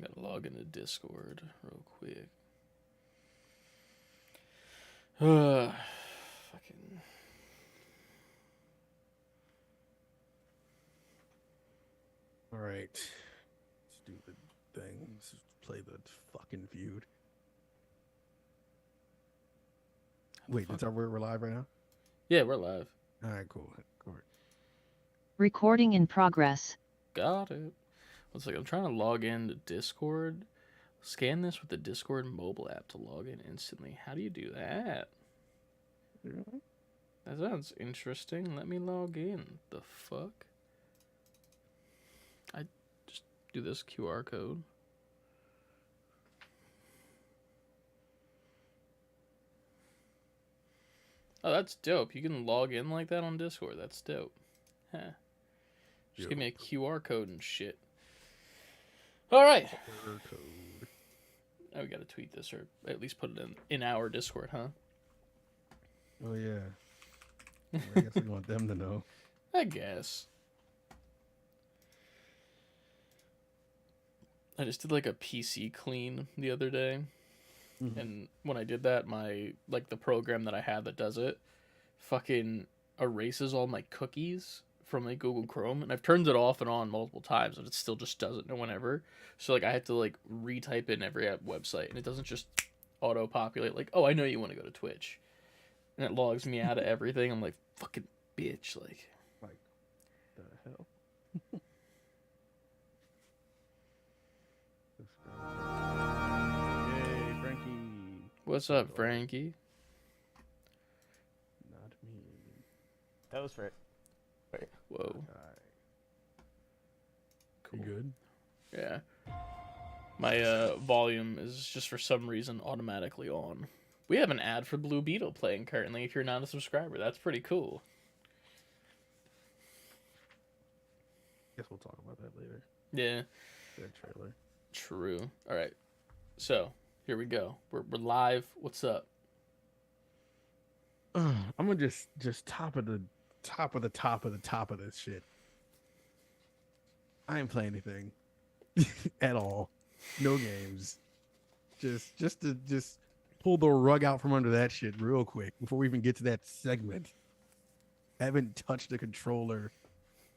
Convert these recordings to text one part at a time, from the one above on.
Gotta log into Discord real quick. Fucking. All right. Stupid thing. Let's play the fucking feud. Wait, Fuck? we're live right now? Yeah, we're live. All right, cool. Cool. Recording in progress. Got it. Looks like I'm trying to log into Discord. Scan this with the Discord mobile app to log in instantly. How do you do that? That sounds interesting. Let me log in. The fuck? I just do this QR code. Oh, that's dope. You can log in like that on Discord. That's dope. Huh. Just give me a QR code and shit. All right. Code. Oh, we gotta tweet this or at least put it in our Discord, huh? Oh yeah. Well, I guess we want them to know. I guess. I just did like a PC clean the other day. Mhm. And when I did that, my the program that I had that does it fucking erases all my cookies from like Google Chrome, and I've turned it off and on multiple times, and it still just doesn't know whenever. So like I have to like retype in every website, and it doesn't just auto populate like, oh, I know you want to go to Twitch, and it logs me out of everything. I'm like, fucking bitch, like The hell? Yay, Frankie. what's up, Frankie? Not me. That was right. Whoa, Okay. cool. You good? Yeah. My volume is just for some reason automatically on. We have an ad for Blue Beetle playing currently if you're not a subscriber. That's pretty cool. Guess we'll talk about that later. Yeah, That trailer. true. All right. So, here we go. We're live. What's up? I'm gonna just top of the top of the top of the top of this shit. I ain't playing anything at all. No games. Just to pull the rug out from under that shit real quick before we even get to that segment. I haven't touched the controller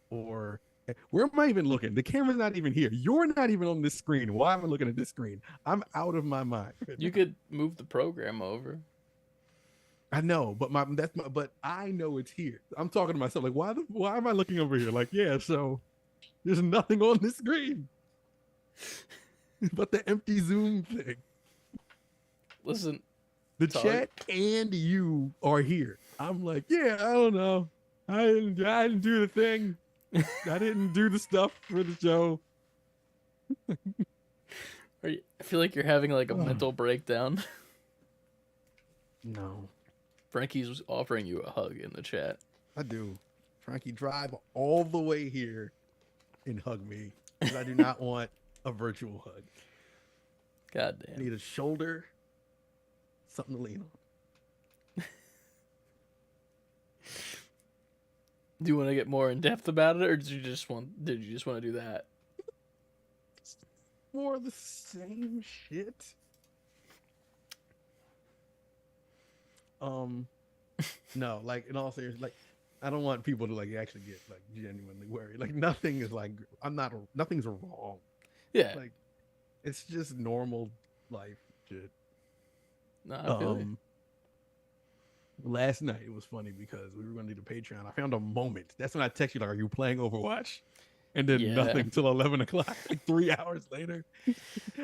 or where am I even looking? The camera's not even here. You're not even on this screen. Why am I looking at this screen? I'm out of my mind. You could move the program over. I know, but but I know it's here. I'm talking to myself like why am I looking over here? Like, yeah, so there's nothing on this screen but the empty Zoom thing. Listen, The Sorry. chat and you are here. I'm like, yeah, I don't know. I didn't do the thing. I didn't do the stuff for the show. I feel like you're having like a mental breakdown. No, Frankie's offering you a hug in the chat. I do. Frankie, drive all the way here and hug me. Because I do not want a virtual hug. God I damn. need a shoulder, something to lean on. Do you want to get more in depth about it, or did you just want to do that? More of the same shit. No, like in all seriousness, like I don't want people to like actually get like genuinely worried. Like nothing is like nothing's wrong. Yeah. Like it's just normal life shit. No, I feel you. Last night it was funny because we were going to do the Patreon. I found a moment. That's when I text you like, "Are you playing Overwatch?" And then Yeah. nothing till 11 o'clock. Like 3 hours later,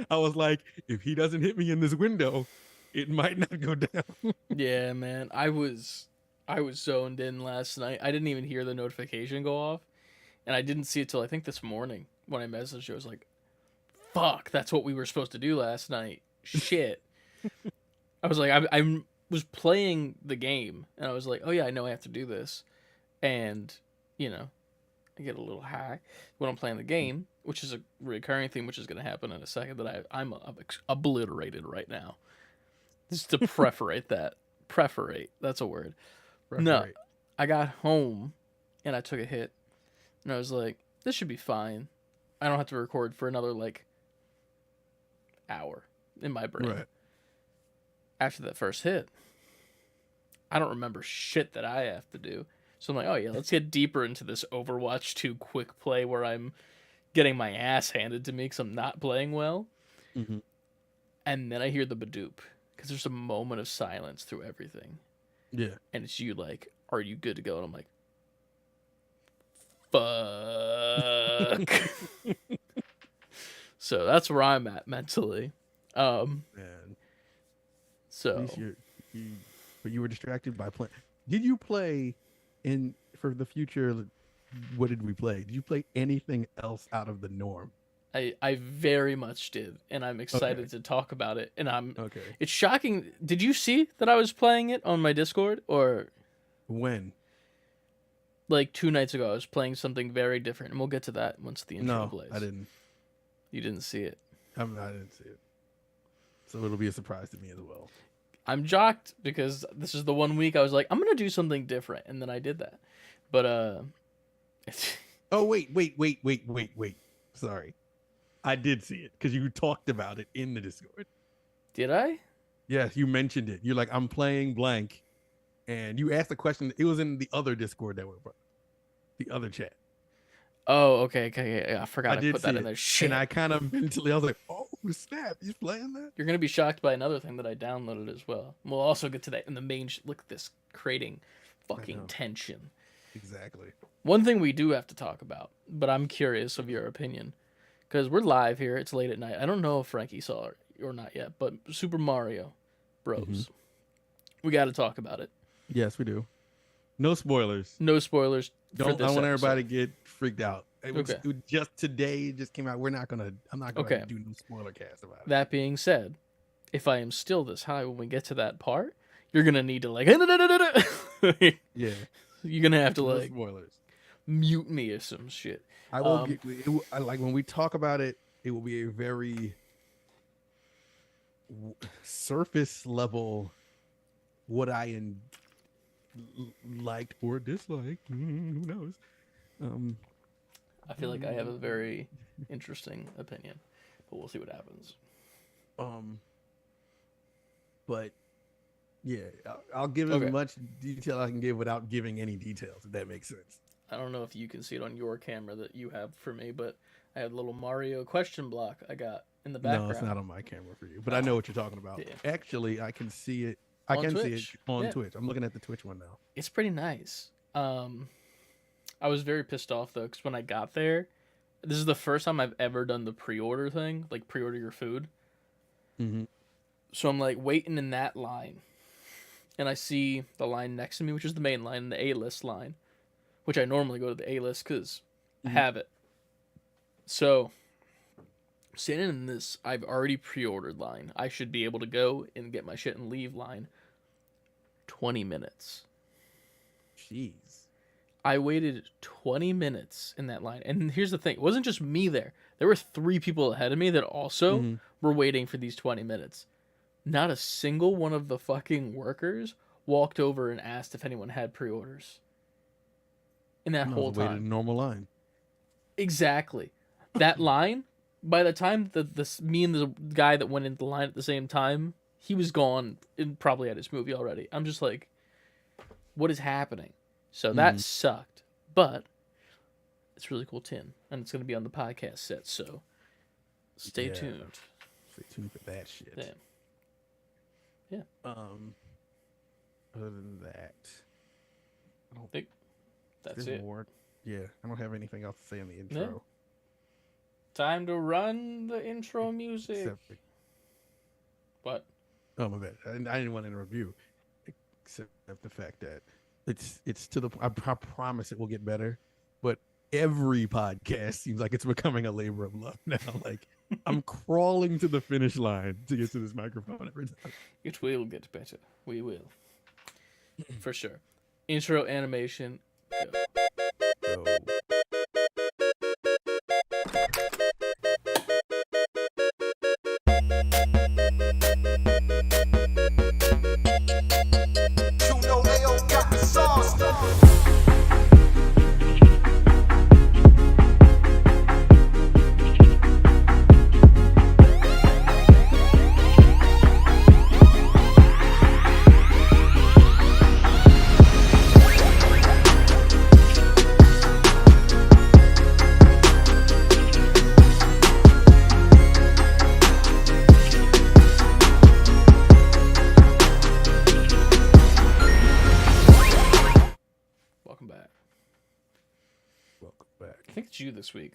I was like, "If he doesn't hit me in this window, it might not go down." Yeah, man. I was zoned in last night. I didn't even hear the notification go off, and I didn't see it till I think this morning when I messaged you. I was like, "Fuck, that's what we were supposed to do last night." Shit. I was like, I was playing the game, and I was like, "Oh yeah, I know I have to do this," and you know, I get a little high when I'm playing the game, which is a recurring theme, which is going to happen in a second. That I'm obliterated right now. Just to preferate that. Preferate. That's a word. No, Right. I got home and I took a hit, and I was like, this should be fine. I don't have to record for another like hour in my brain. Right. After that first hit, I don't remember shit that I have to do. So I'm like, oh yeah, let's get deeper into this Overwatch 2 quick play where I'm getting my ass handed to me because I'm not playing well. Mm-hmm. And then I hear the Badoop because there's a moment of silence through everything. Yeah. And it's you like, are you good to go? And I'm like, fuck. So that's where I'm at mentally. Man. So At least but you were distracted by playing. Did you play for the future? What did we play? Did you play anything else out of the norm? I very much did, and I'm excited Okay. to talk about it. And Okay. it's shocking. Did you see that I was playing it on my Discord, or When? like 2 nights ago? I was playing something very different, and we'll get to that once the intro No, plays. I didn't. You didn't see it. I didn't see it. So it'll be a surprise to me as well. I'm shocked because this is the 1 week I was like, I'm gonna do something different, and then I did that. But Oh wait. Sorry, I did see it because you talked about it in the Discord. did I? Yes, you mentioned it. You're like, I'm playing blank, and you asked a question. It was in the other Discord that the other chat. Oh, okay. Yeah, I forgot I did put see that it, in there. Shit. and I kind of mentally, I was like, oh snap, he's playing that. You're gonna be shocked by another thing that I downloaded as well. We'll also get to that in the main. Look at this, creating fucking know. tension. Exactly. One thing we do have to talk about, but I'm curious of your opinion, because we're live here. It's late at night. I don't know if Frankie saw it or not yet, but Super Mario Bros. Mm-hmm. We got to talk about it. Yes, we do. No spoilers. No spoilers. I want everybody to get freaked out. It was, Okay. it just today it just came out. I'm not gonna Okay. do no spoiler cast about it. That being said, if I am still this high when we get to that part, you're gonna need to like, Yeah. you're gonna have to No like spoilers. mute me or some shit. I will I like when we talk about it, it will be a very surface level what I liked or disliked. Who knows? I feel like I have a very interesting opinion, but we'll see what happens. But yeah, I'll give Okay. as much detail I can give without giving any details, if that makes sense. I don't know if you can see it on your camera that you have for me, but I had a little Mario question block I got in the background. No, it's not on my camera for you, but I know what you're talking about. Yeah. Actually, I can see it. I On can see Twitch. it on Yeah. Twitch. I'm looking at the Twitch one now. It's pretty nice. I was very pissed off though, because when I got there, this is the first time I've ever done the pre-order thing, like pre-order your food. Mm-hmm. So I'm like waiting in that line, and I see the line next to me, which is the main line, the A-list line, which I normally go to the A-list because I have it. So sitting in this, I've already pre-ordered line. I should be able to go and get my shit and leave line. 20 minutes. Jeez. I waited 20 minutes in that line. And here's the thing. It wasn't just me there. There were 3 people ahead of me that also were waiting for these 20 minutes. Not a single one of the fucking workers walked over and asked if anyone had pre-orders. In that whole Waited in a time. normal line. Exactly. That line, by the time me and the guy that went into the line at the same time, he was gone and probably had his movie already. I'm just like, what is happening? So that sucked. But it's really cool tin. And it's going to be on the podcast set. So stay Yeah. tuned. Stay tuned for that shit. Damn. Yeah. Other than that, I don't think that's there's it. more. Yeah, I don't have anything else to say in the intro. Time to run the intro music. Except, What? oh my bad. I didn't want to interrupt you. Except the fact that it's to the. I promise it will get better, but every podcast seems like it's becoming a labor of love now. Like I'm crawling to the finish line to get to this microphone every time. It will get better. We will. For sure. Intro animation. Go. So, You know they all got the sauce. welcome back. Welcome back. I think it's you this week.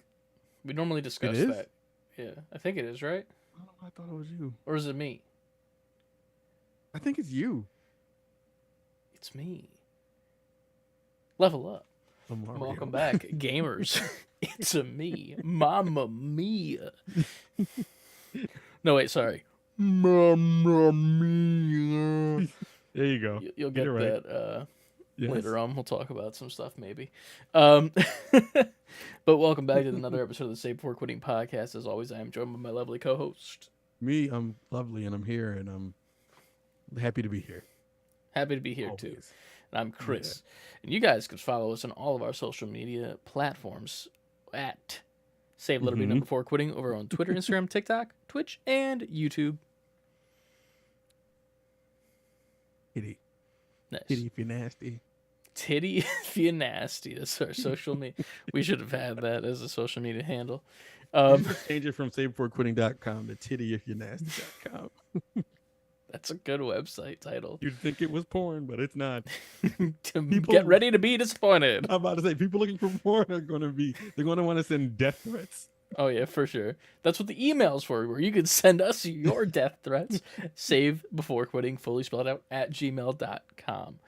We normally discuss is? that. Yeah, I think it is, right? I thought it was you. Or is it me? I think it's you. It's me. Level up. Mario. Welcome back, gamers. It's a me, Mamma Mia. No, wait, sorry. Mamma Mia. There you go. You'll Get get it right. that Yes. later on. We'll talk about some stuff maybe. But welcome back to another episode of the Save Before Quitting podcast. As always, I am joined by my lovely co-host. Me, I'm lovely and I'm here and I'm happy to be here. Happy to be here too. Always. And I'm Chris. And you guys can follow us on all of our social media platforms at Save Letter B Mhm. Number 4 Quitting over on Twitter, Instagram, TikTok, Twitch, and YouTube. Kitty. Nice. Kitty, if you're nasty. Titty if you're nasty. That's our social media. We should have had that as a social media handle. Change it from savebeforequitting.com to tittyifyournasty.com. That's a good website title. You'd think it was porn, but it's not. To People- get ready to be disappointed. I'm about to say people looking for porn are they're gonna want to send death threats. Oh yeah, for sure. That's what the email's for, where you can send us your death threats. Save before quitting, fully spelled out, at gmail.com.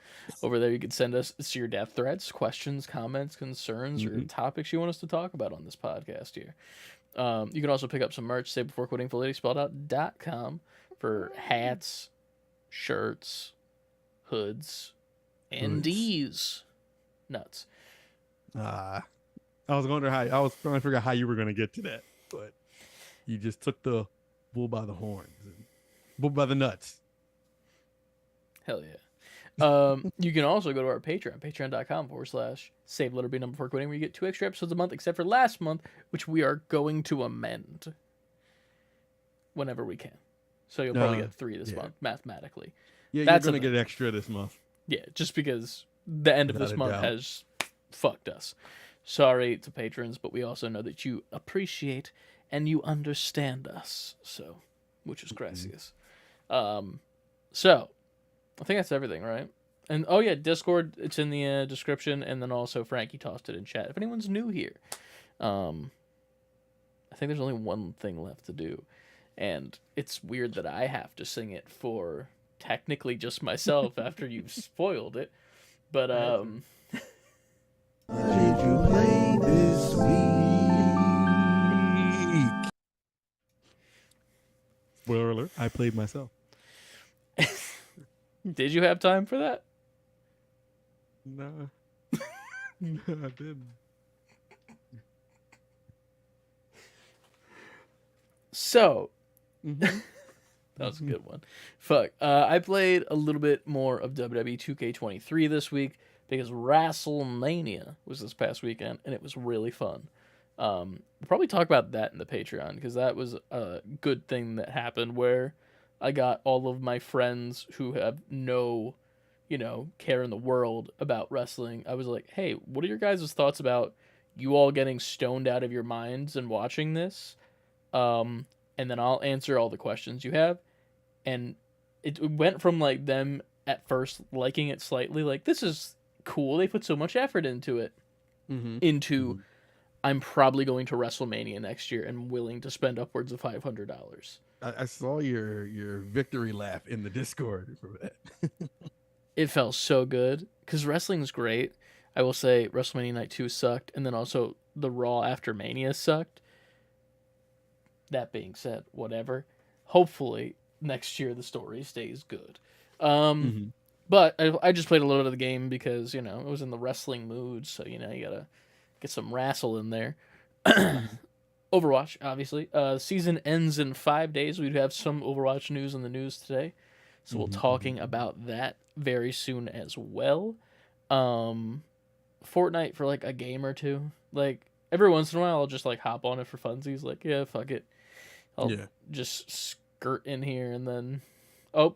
Over there you can send us your death threats, questions, comments, concerns, or topics you want us to talk about on this podcast here. You can also pick up some merch, save before quitting, fully spelled out.com, for hats, shirts, hoods, and Hoods. D's. Nuts. I was wondering I was trying to figure out how you were gonna get to that, but you just took the bull by the horns and bull by the nuts. Hell yeah. You can also go to our Patreon, patreon.com/save letter B number 4 quitting, where you get 2 extra episodes a month, except for last month, which we are going to amend whenever we can. So you'll probably get 3 this yeah. month, mathematically. Yeah, That's you're a gonna get extra this month. Yeah, just because the end of Without this a month doubt. has fucked us. Sorry to patrons, but we also know that you appreciate and you understand us. So, which is gracias. So, I think that's everything, right? And oh yeah, Discord, it's in the description, and then also Frankie tossed it in chat. If anyone's new here, I think there's only one thing left to do, and it's weird that I have to sing it for technically just myself after you've spoiled it, but Did you play this week? Spoiler alert! I played myself. did you have time for that? Nah, no, I didn't. So Mhm. that was a good one. Fuck. I played a little bit more of WWE 2K23 this week because WrestleMania was this past weekend, and it was really fun. We'll probably talk about that in the Patreon, because that was a good thing that happened where I got all of my friends who have no, care in the world about wrestling. I was like, hey, what are your guys' thoughts about you all getting stoned out of your minds and watching this? And then I'll answer all the questions you have. And it went from like them at first liking it slightly, like this is cool, they put so much effort into it, into I'm probably going to WrestleMania next year and willing to spend upwards of $500. I saw your victory laugh in the Discord for that. It felt so good because wrestling's great. I will say WrestleMania Night 2 sucked, and then also the Raw after Mania sucked. That being said, whatever. Hopefully next year the story stays good. But I just played a little bit of the game because, it was in the wrestling mood, so, you gotta get some wrestle in there. Overwatch, obviously. Season ends in 5 days. We have some Overwatch news in the news today. So we'll talking about that very soon as well. Fortnite for like a game or two. Like every once in a while I'll just like hop on it for funsies. Like, yeah, fuck it. I'll just skirt in here and then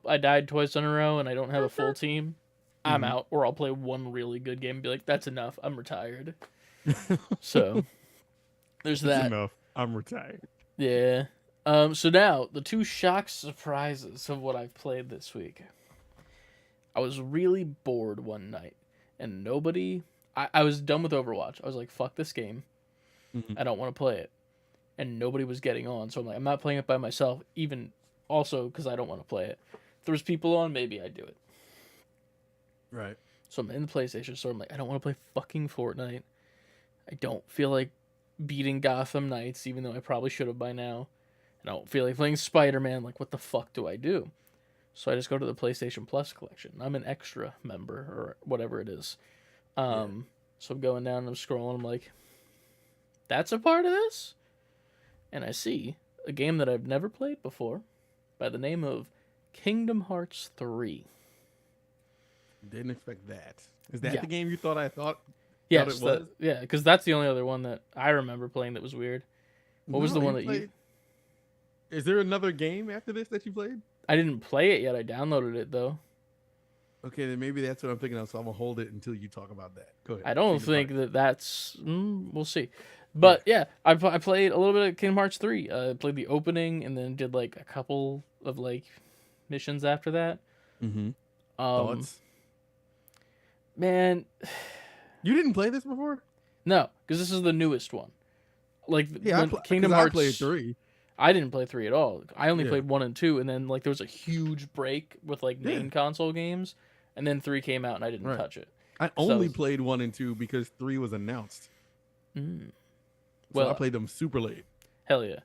I died twice in a row and I don't have a full team. I'm out. Or I'll play one really good game and be like, that's enough. I'm retired. So there's that. Enough. I'm retired. Yeah. So now the 2 shock surprises of what I've played this week. I was really bored one night, and nobody I was done with Overwatch. I was like, fuck this game. Mhm. I don't want to play it. And nobody was getting on. So I'm like, I'm not playing it by myself, even also because I don't want to play it. If there was people on, maybe I'd do it. Right. So I'm in the PlayStation store. I'm like, I don't want to play fucking Fortnite. I don't feel like beating Gotham Knights, even though I probably should have by now. And I don't feel like playing Spider-Man. Like, what the fuck do I do? So I just go to the PlayStation Plus collection. I'm an extra member or whatever it is. So I'm going down and I'm scrolling. I'm like, that's a part of this? And I see a game that I've never played before by the name of Kingdom Hearts 3. Didn't expect that. Is that Yeah. the game you thought I thought? Yes, it was? yeah, because that's the only other one that I remember playing that was weird. What was the one that you... played? Is there another game after this that you played? I didn't play it yet. I downloaded it, though. Okay, then maybe that's what I'm thinking of. So I'm gonna hold it until you talk about that. Go ahead. I don't Kingdom think Hearts. that's... we'll see. But yeah, I played a little bit of Kingdom Hearts 3. I played the opening and then did like a couple of like missions after that. Thoughts? Man, You didn't play this before? no, because this is the newest one. Like Yeah, when Kingdom Hearts. I played 3. I didn't play 3 at all. I only Yeah. played 1 and 2, and then like there was a huge break with like main Yeah. console games, and then 3 came out and I didn't Right. touch it. I only played 1 and 2 because 3 was announced. Mm. So I Well, played them super late. hell yeah.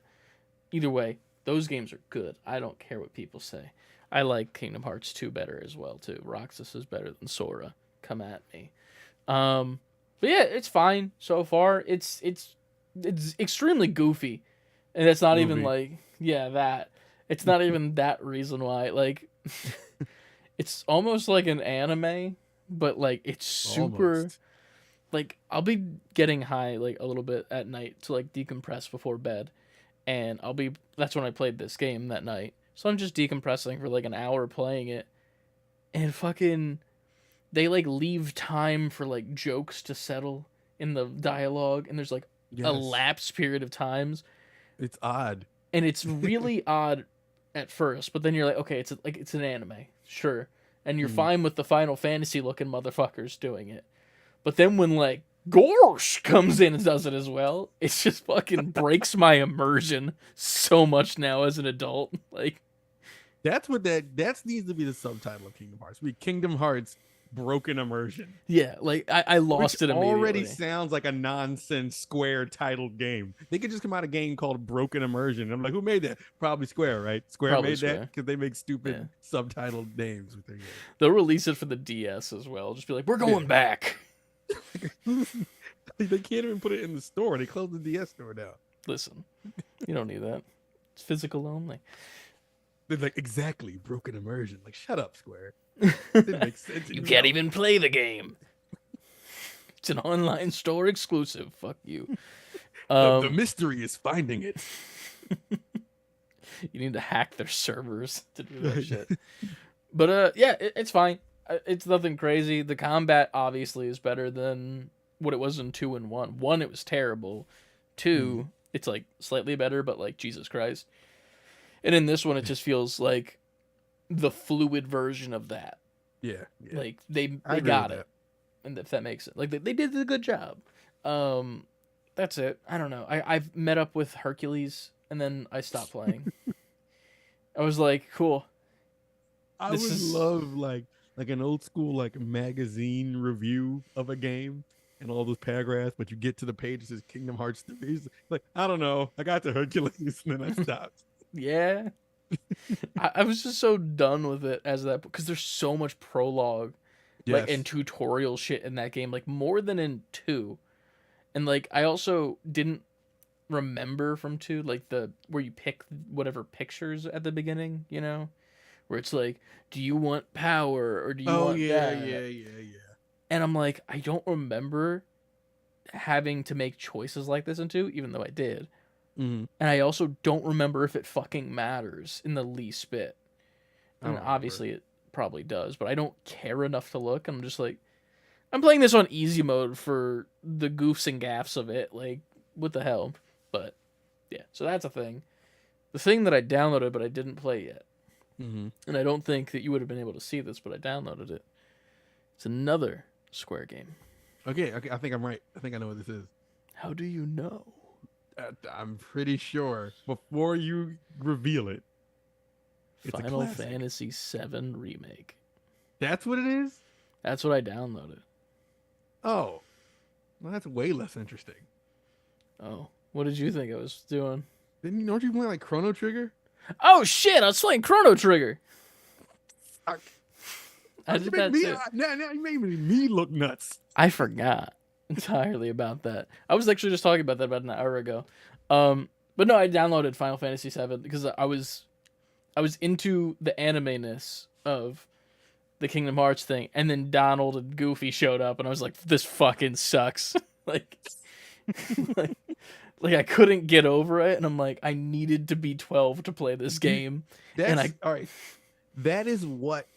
Either way, those games are good. I don't care what people say. I like Kingdom Hearts 2 better as well too. Roxas is better than Sora. Come at me. But yeah, it's fine so far. It's extremely goofy. And it's not even Movie. like that. It's not even that reason why. Like it's almost like an anime, but like it's super Almost. like I'll be getting high like a little bit at night to like decompress before bed, and that's when I played this game that night. So I'm just decompressing for like an hour playing it, and fucking they like leave time for like jokes to settle in the dialogue, and there's like a Yes. lapse period of times, It's odd. and it's really odd at first, but then you're like, okay, it's an anime, sure, and you're fine with the Final Fantasy looking motherfuckers doing it. But then when like Gorsh comes in and does it as well, it just fucking breaks my immersion so much now as an adult. Like, That needs to be the subtitle of Kingdom Hearts. Be Kingdom Hearts Broken Immersion. yeah, like I lost Which it immediately. already sounds like a nonsense Square titled game. They could just come out a game called Broken Immersion. I'm like, who made that? Probably Square, right? Square Probably made Square. that because they make stupid subtitled names with their game. They'll release it for the DS as well. Just be like, we're going back. They can't even put it in the store. They closed the DS store down. Listen, you don't need that. It's physical only. They're like, exactly, Broken Immersion. Like, shut up, Square. It makes sense. You can't even play the game. It's an online store exclusive. Fuck you. The mystery is finding it. You need to hack their servers to do that shit. But yeah, it's fine. It's nothing crazy. The combat obviously is better than what it was in 2 and 1. 1, it was terrible. 2, it's like slightly better, but like Jesus Christ. And in this one, it just feels like the fluid version of that. Yeah. Like they I agree got with it, and if that makes it, like they did a good job. That's it. I don't know. I've met up with Hercules, and then I stopped playing. I was like, cool. I This would is- love like an old school like magazine review of a game and all those paragraphs, but you get to the page that says Kingdom Hearts 3. It's like, I don't know. I got to Hercules and then I stopped. Yeah. I was just so done with it as that because there's so much prologue like and tutorial shit in that game, like more than in 2. And like I also didn't remember from 2 like the where you pick whatever pictures at the beginning, you know, where it's like, do you want power or do you want that? yeah. And I'm like, I don't remember having to make choices like this in 2, even though I did. Mm-hmm. And I also don't remember if it fucking matters in the least bit. I And don't obviously it probably does, but I don't care enough to look. I'm just like, I'm playing this on easy mode for the goofs and gaffs of it. Like, what the hell? But yeah, so that's a thing. The thing that I downloaded but I didn't play yet, Mm-hmm. and I don't think that you would have been able to see this, but I downloaded it. It's another Square game. Okay, okay, I think I'm right. I think I know what this is. How do you know? I'm pretty sure before you reveal it, it's a Final classic. Fantasy VII Remake. That's what it is? That's what I downloaded. Oh. Well, that's way less interesting. Oh, what did you think I was doing? Don't you play like Chrono Trigger? Oh shit! I was playing Chrono Trigger. Fuck. I You did make that me, too. now you made me look nuts. I forgot entirely about that. I was actually just talking about that about an hour ago. But no, I downloaded Final Fantasy VII because I was into the anime-ness of the Kingdom Hearts thing, and then Donald and Goofy showed up, and I was like, "This fucking sucks." like, like, like I couldn't get over it, and I'm like, I needed to be 12 to play this game. That's all right. That is what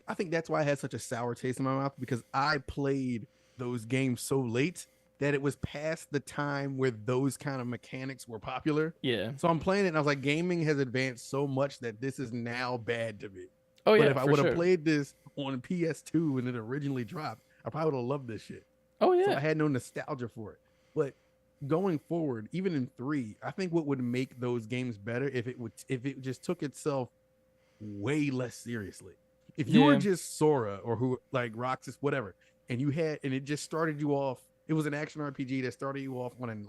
I think. That's why I had such a sour taste in my mouth, because I played those games so late that it was past the time where those kind of mechanics were popular. Yeah. So I'm playing it, and I was like, gaming has advanced so much that this is now bad to me. Oh yeah. But if I for would have sure. played this on PS2 when it originally dropped, I probably would have loved this shit. Oh So I yeah. had no nostalgia for it. But going forward, even in 3, I think what would make those games better if it just took itself way less seriously. If you were Yeah. just Sora or who like Roxas, whatever, and it just started you off, it was an action RPG that started you off on an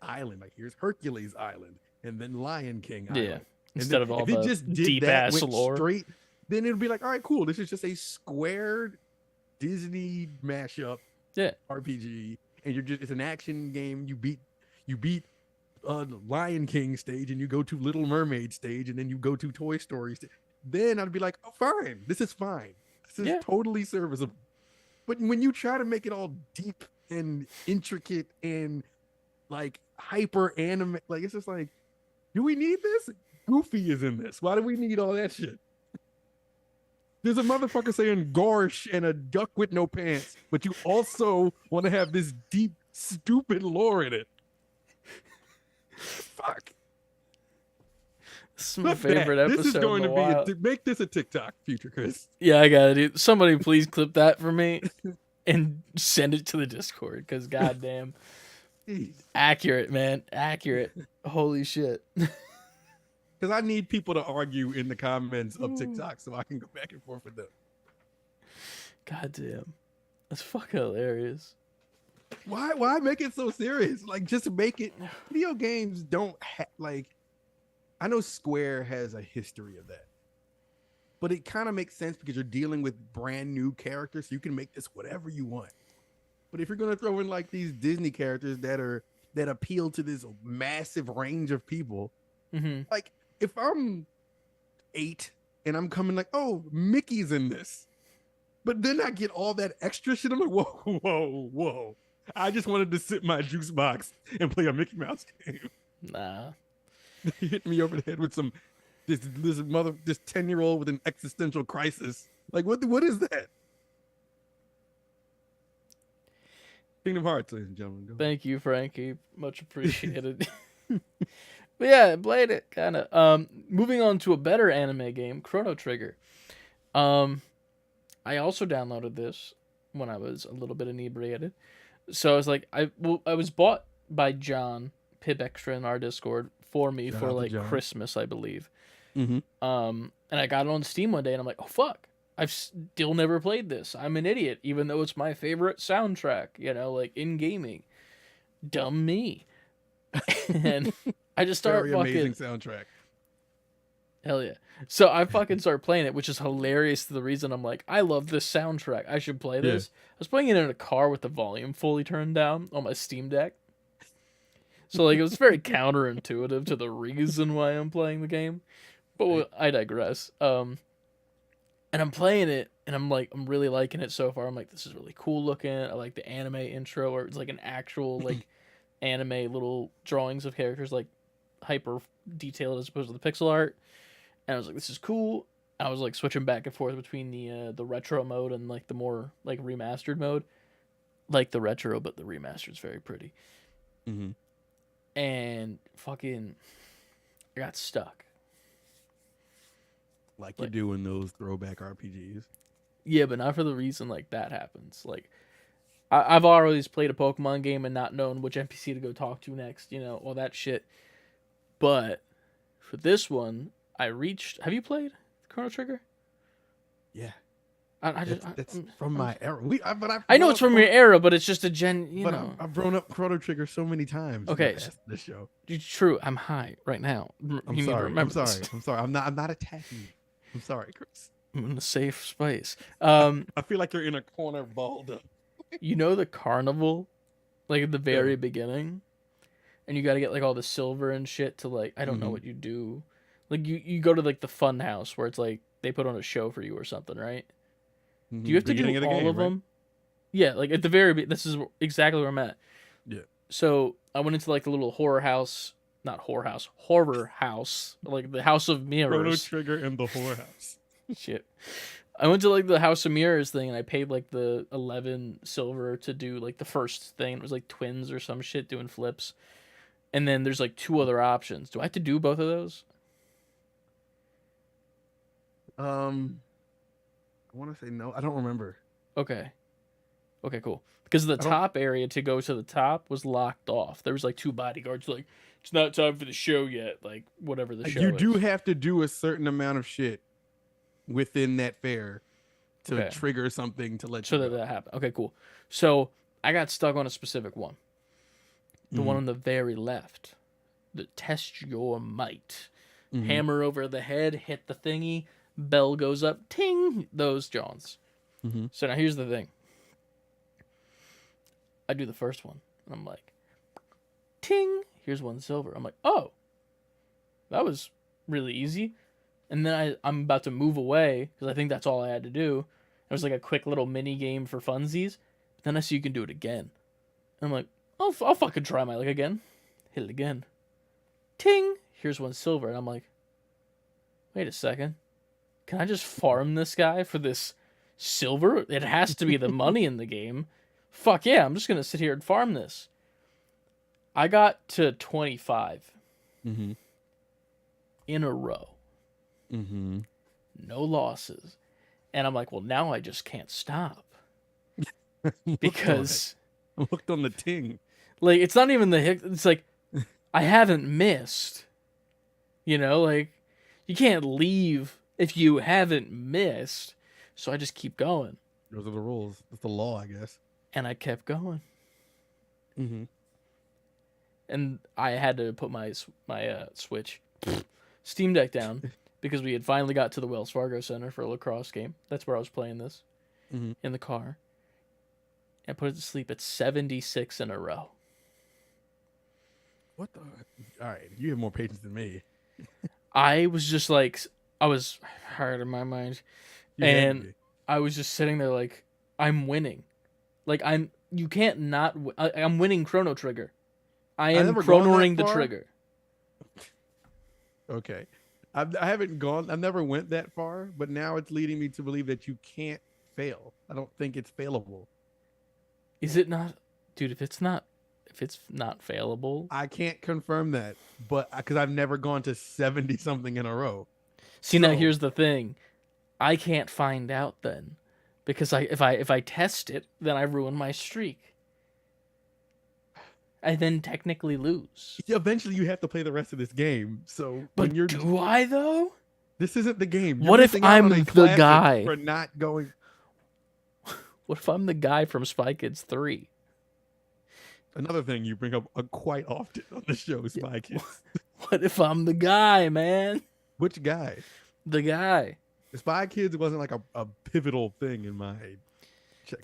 island. Like here's Hercules Island and then Lion King Island. Yeah. And Instead then of all if it the just did deep that, ass went lore. straight, then it'd be like, all right, cool. This is just a squared Disney mashup Yeah. RPG, and it's an action game. You beat the Lion King stage, and you go to Little Mermaid stage, and then you go to Toy Story stage. Then I'd be like, oh, fine, this is fine. This is Yeah. totally serviceable. But when you try to make it all deep and intricate and like hyper anime, like it's just like, do we need this? Goofy is in this. Why do we need all that shit? There's a motherfucker saying "gorsh" and a duck with no pants, but you also want to have this deep, stupid lore in it. Fuck. This is my Flip that. favorite episode. This is going in to a while. be make this a TikTok, future Chris. Yeah, I got it. Somebody please clip that for me and send it to the Discord, because goddamn, Jeez. accurate, man, accurate. Holy shit. Because I need people to argue in the comments of TikTok so I can go back and forth with them. Goddamn, that's fucking hilarious. Why make it so serious? Like, just make it. Video games don't like. I know Square has a history of that, but it kind of makes sense because you're dealing with brand new characters, so you can make this whatever you want. But if you're gonna throw in like these Disney characters that appeal to this massive range of people, Mm-hmm. like if I'm 8 and I'm coming like, oh, Mickey's in this, but then I get all that extra shit, I'm like, whoa. I just wanted to sit in my juice box and play a Mickey Mouse game. Nah. He hit me over the head with this 10-year-old with an existential crisis. Like what is that? Kingdom Hearts, ladies and gentlemen. Go. Thank you, Frankie. Much appreciated. But yeah, I played it kind of. Moving on to a better anime game, Chrono Trigger. I also downloaded this when I was a little bit inebriated. So I was like, I was bought by John Pib Extra in our Discord for me Shout for out to like John. Christmas, I believe. Mm-hmm. And I got it on Steam one day, and I'm like, oh fuck, I've still never played this. I'm an idiot, even though it's my favorite soundtrack. You know, like in gaming. Dumb me. And I just start Very fucking amazing soundtrack. hell yeah. So I fucking start playing it, which is hilarious to the reason I'm like, I love this soundtrack. I should play this. I was playing it in a car with the volume fully turned down on my Steam Deck. So like it was very counterintuitive to the reason why I'm playing the game. But I digress. And I'm playing it and I'm really liking it so far. I'm like, this is really cool looking. I like the anime intro, where it's like an actual like anime little drawings of characters, like hyper detailed as opposed to the pixel art. And I was like, this is cool. I was like switching back and forth between the retro mode and like the more like remastered mode. Like the retro, but the remastered's very pretty. Mm-hmm. And fucking I got stuck. Like you do in those throwback RPGs. Yeah, but not for the reason like that happens. Like I've always played a Pokemon game and not known which NPC to go talk to next, all that shit. But for this one, have you played Chrono Trigger? Yeah, I that's from my era. I know it's from your era, but it's just a But I've grown up Chrono Trigger so many times. Okay, this show. It's true. I'm high right now. I'm sorry. I'm sorry. I'm not attacking you. I'm sorry, Chris. I'm in a safe space. I feel like you're in a corner, balled up. The carnival, like at the very beginning, and you got to get like all the silver and shit to like I don't know what you do. Like you go to like the fun house where it's like they put on a show for you or something, right? Do you have to do all of them? Yeah, like at the this is exactly where I'm at. Yeah. So I went into like the little horror house, horror house, like the House of Mirrors. Chrono Trigger and the whorehouse. Shit. I went to like the House of Mirrors thing and I paid like the 11 silver to do like the first thing. It was like twins or some shit doing flips. And then there's like 2 other options. Do I have to do both of those? I want to say no. I don't remember. Okay, cool. Because the top area to go to the top was locked off. There was like 2 bodyguards like, it's not time for the show yet. Like whatever the show You is. do have to do a certain amount of shit within that fair to trigger something to let you know. that happened. Okay, cool. So I got stuck on a specific one. The one on the very left. The test your might. Hammer over the head, hit the thingy, bell goes up, ting, those Johns. So now here's the thing. I do the first one, and I'm like, ting, here's 1 silver. I'm like, oh, that was really easy. And then I'm about to move away, because I think that's all I had to do. It was like a quick little mini game for funsies. But then I see you can do it again. And I'm like, I'll fucking try my luck again. Hit it again. Ting, here's 1 silver. And I'm like, wait a second. Can I just farm this guy for this silver? It has to be the money in the game. Fuck yeah, I'm just going to sit here and farm this. I got to 25 in a row. No losses. And I'm like, well, now I just can't stop. Because I'm hooked on the ting. Like, it's not even the hit. It's like, I haven't missed. Like, you can't leave if you haven't missed. So I just keep going. Those are the rules. That's the law, I guess. And I kept going. And I had to put my Switch, Steam Deck down because we had finally got to the Wells Fargo Center for a lacrosse game. That's where I was playing this in the car. And put it to sleep at 76 in a row. What the? All right, you have more patience than me. I was just like, I was hard in my mind. And I was just sitting there like, I'm winning. Like, you can't not, I'm winning Chrono Trigger. I am chronoing the trigger. Okay. I haven't gone, I never went that far, but now it's leading me to believe that you can't fail. I don't think it's failable. Is it not? Dude, if it's not failable. I can't confirm that, but because I've never gone to 70 something in a row. See, now here's the thing. I can't find out then. Because if I test it, then I ruin my streak. I then technically lose. Eventually, you have to play the rest of this game. So, but do I though? This isn't the game. What if I'm the guy for not going? What if I'm the guy from Spy Kids 3? Another thing you bring up quite often on the show, Spy Kids. What if I'm the guy, man? Which guy? The guy. The Spy Kids wasn't like a pivotal thing in my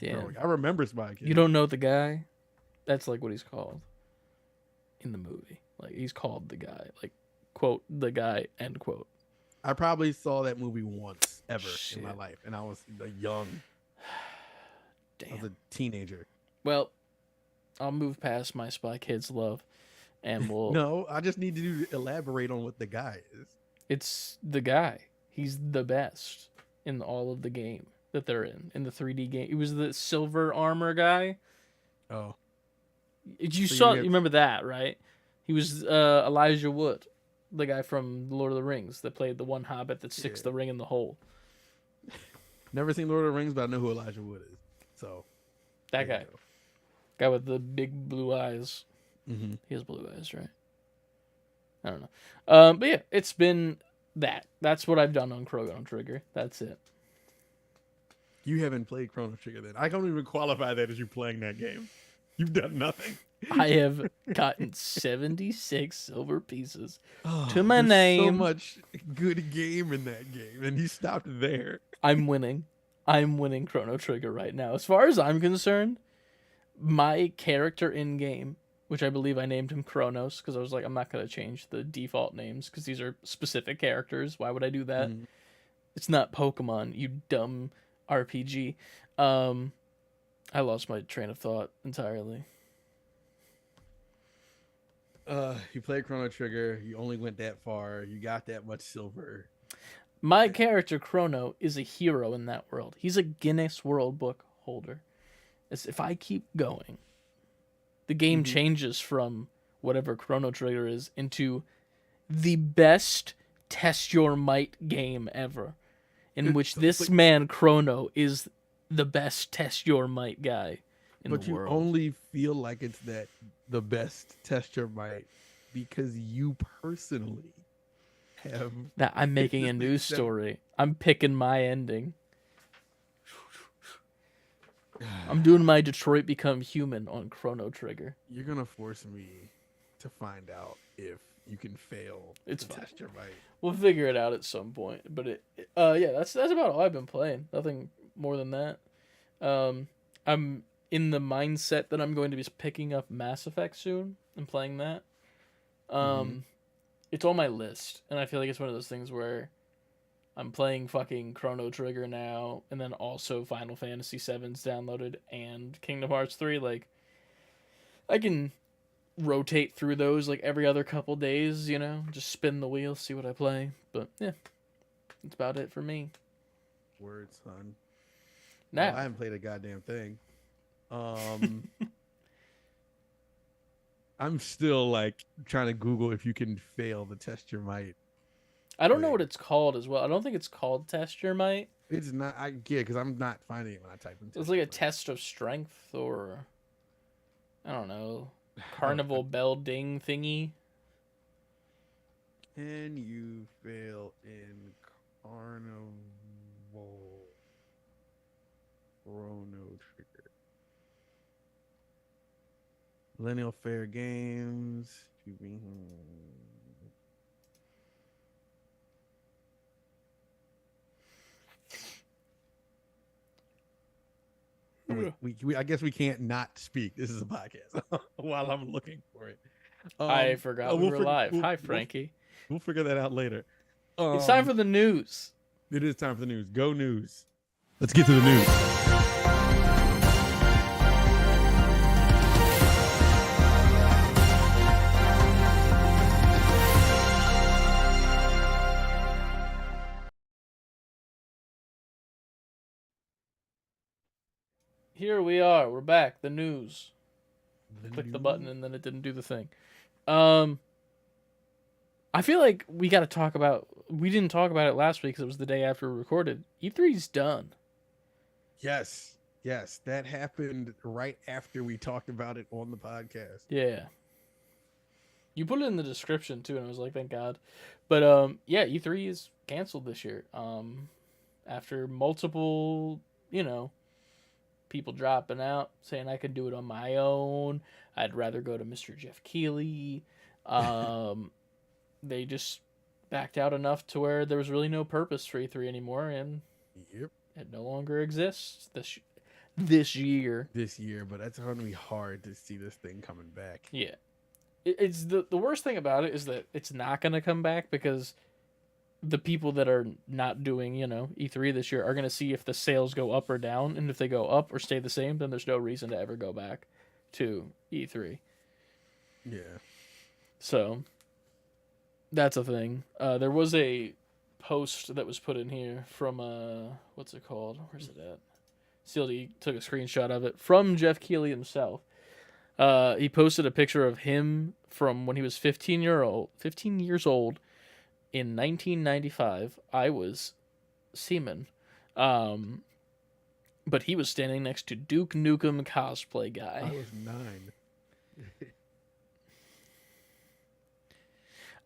growing. I remember Spy Kids. You don't know the guy? That's like what he's called in the movie. Like, he's called the guy. Like, quote, the guy, end quote. I probably saw that movie once ever in my life, and I was young. Damn. I was a teenager. Well, I'll move past my Spy Kids love, and we'll... No, I just need you to elaborate on what the guy is. It's the guy. He's the best in all of the game that they're in the 3D game. He was the silver armor guy. Oh. You remember that, right? He was Elijah Wood, the guy from Lord of the Rings that played the one hobbit that sticks the ring in the hole. Never seen Lord of the Rings, but I know who Elijah Wood is. So that guy. Guy with the big blue eyes. Mm-hmm. He has blue eyes, right? I don't know. But yeah, it's been that. That's what I've done on Chrono Trigger. That's it. You haven't played Chrono Trigger then. I don't even qualify that as you playing that game. You've done nothing. I have gotten 76 silver pieces Oh, to my there's name. So much good game in that game, and you stopped there. I'm winning. I'm winning Chrono Trigger right now. As far as I'm concerned, my character in game, which I believe I named him Kronos because I was like, I'm not going to change the default names because these are specific characters. Why would I do that? Mhm. It's not Pokemon, you dumb RPG. I lost my train of thought entirely. You played Chrono Trigger. You only went that far. You got that much silver. My character Chrono is a hero in that world. He's a Guinness World Book holder. As if I keep going, the game Mhm. changes from whatever Chrono Trigger is into the best test your might game ever, in It's which so- this but- man Chrono is the best test your might guy in But the you world. only feel like it's the best test your might because you personally have. That I'm making a This news makes sense. story. I'm picking my ending. I'm doing my Detroit Become Human on Chrono Trigger. You're gonna force me to find out if you can fail. It's to fine. test your might. We'll figure it out at some point. But yeah, that's about all I've been playing. Nothing more than that. I'm in the mindset that I'm going to be picking up Mass Effect soon and playing that. It's on my list, and I feel like it's one of those things where I'm playing fucking Chrono Trigger now, and then also Final Fantasy VII's downloaded and Kingdom Hearts 3. Like, I can rotate through those like every other couple days, you know, just spin the wheel, see what I play. But yeah, that's about it for me. Word, son. Now, Well, I haven't played a goddamn thing. I'm still like trying to Google if you can fail the test your might. I don't know Right. what it's called as well. I don't think it's called Test Your Might. It's not. I get because I'm not finding it when I type in. It's test like a your might. test of strength or I don't know, carnival bell ding thingy. Can you fail in Carnival Chrono Trigger? Millennial Fair Games. Oh, wait, I guess we can't not speak. This is a podcast while I'm looking for it. I forgot we we'll were fig- live. we'll- Hi, we'll- Frankie. We'll figure that out later. It's time for the news. It is time for the news. Go news. Let's get to the news. Here we are. We're back. The news. The Click the news. button and then it didn't do the thing. I feel like we got to talk about. We didn't talk about it last week because it was the day after we recorded. E3's done. Yes. Yes. That happened right after we talked about it on the podcast. Yeah. You put it in the description too, and I was like, thank God. But yeah, E3 is canceled this year. After multiple, people dropping out saying I could do it on my own. I'd rather go to Mr. Jeff Keighley. They just backed out enough to where there was really no purpose for E3 anymore, and Yep. it no longer exists this year. This year, but that's going to be hard to see this thing coming back. Yeah. It's the worst thing about it is that it's not going to come back because the people that are not doing, E3 this year are going to see if the sales go up or down. And if they go up or stay the same, then there's no reason to ever go back to E3. Yeah. So that's a thing. There was a post that was put in here from, what's it called? Where's it at? CLD took a screenshot of it from Jeff Keighley himself. He posted a picture of him from when he was 15 years old in 1995. I was semen. but he was standing next to Duke Nukem cosplay I guy. was 9.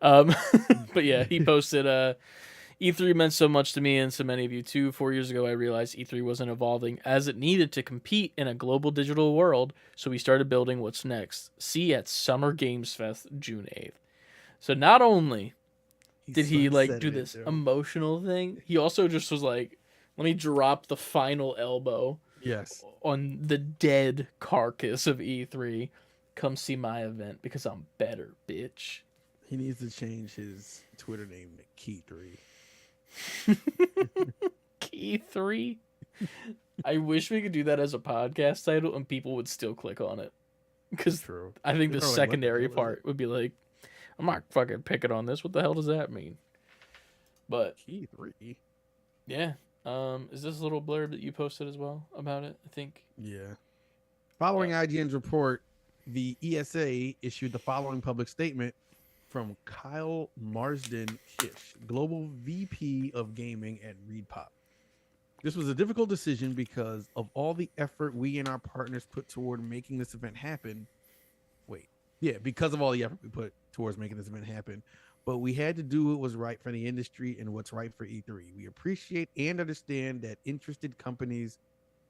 But yeah, he posted, E3 meant so much to me and so many of you too. 4 years ago, I realized E3 wasn't evolving as it needed to compete in a global digital world, so we started building what's next. See at Summer Games Fest, June 8th. So not only did he like do this emotional thing, he also just was like, let me drop the final elbow Yes. on the dead carcass of E3. Come see my event because I'm better, bitch. He needs to change his Twitter name to Key 3. Key 3. I wish we could do that as a podcast title and people would still click on it. Because True. I think the They're like, what the secondary hell is part would be like, I'm not fucking picking on this. What the hell does that mean? But Key 3. yeah. Is this a little blurb that you posted as well about it? I think. Yeah. Following IGN's report, the ESA issued the following public statement from Kyle Marsden-Kish, Global VP of Gaming at ReedPop. This was a difficult decision because of all the effort we and our partners put toward making this event happen. Because of all the effort we put towards making this event happen. But we had to do what was right for the industry and what's right for E3. We appreciate and understand that interested companies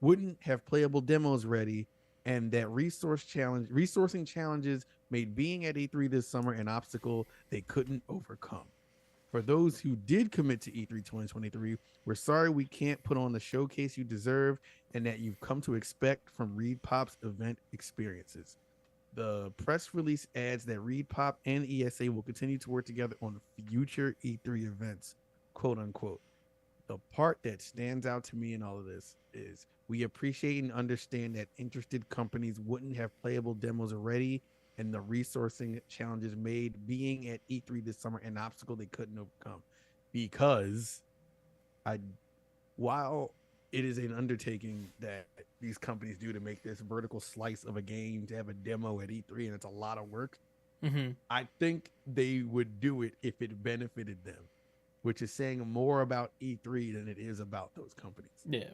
wouldn't have playable demos ready, and that resourcing challenges made being at E3 this summer an obstacle they couldn't overcome. For those who did commit to E3 2023, we're sorry we can't put on the showcase you deserve and that you've come to expect from ReedPop's event experiences. The press release adds that ReedPop and ESA will continue to work together on future E3 events, quote unquote. The part that stands out to me in all of this is we appreciate and understand that interested companies wouldn't have playable demos ready, and the resourcing challenges made being at E3 this summer an obstacle they couldn't overcome. Because while it is an undertaking that these companies do to make this vertical slice of a game to have a demo at E3, and it's a lot of work, Mm-hmm. I think they would do it if it benefited them, which is saying more about E3 than it is about those companies. Yeah.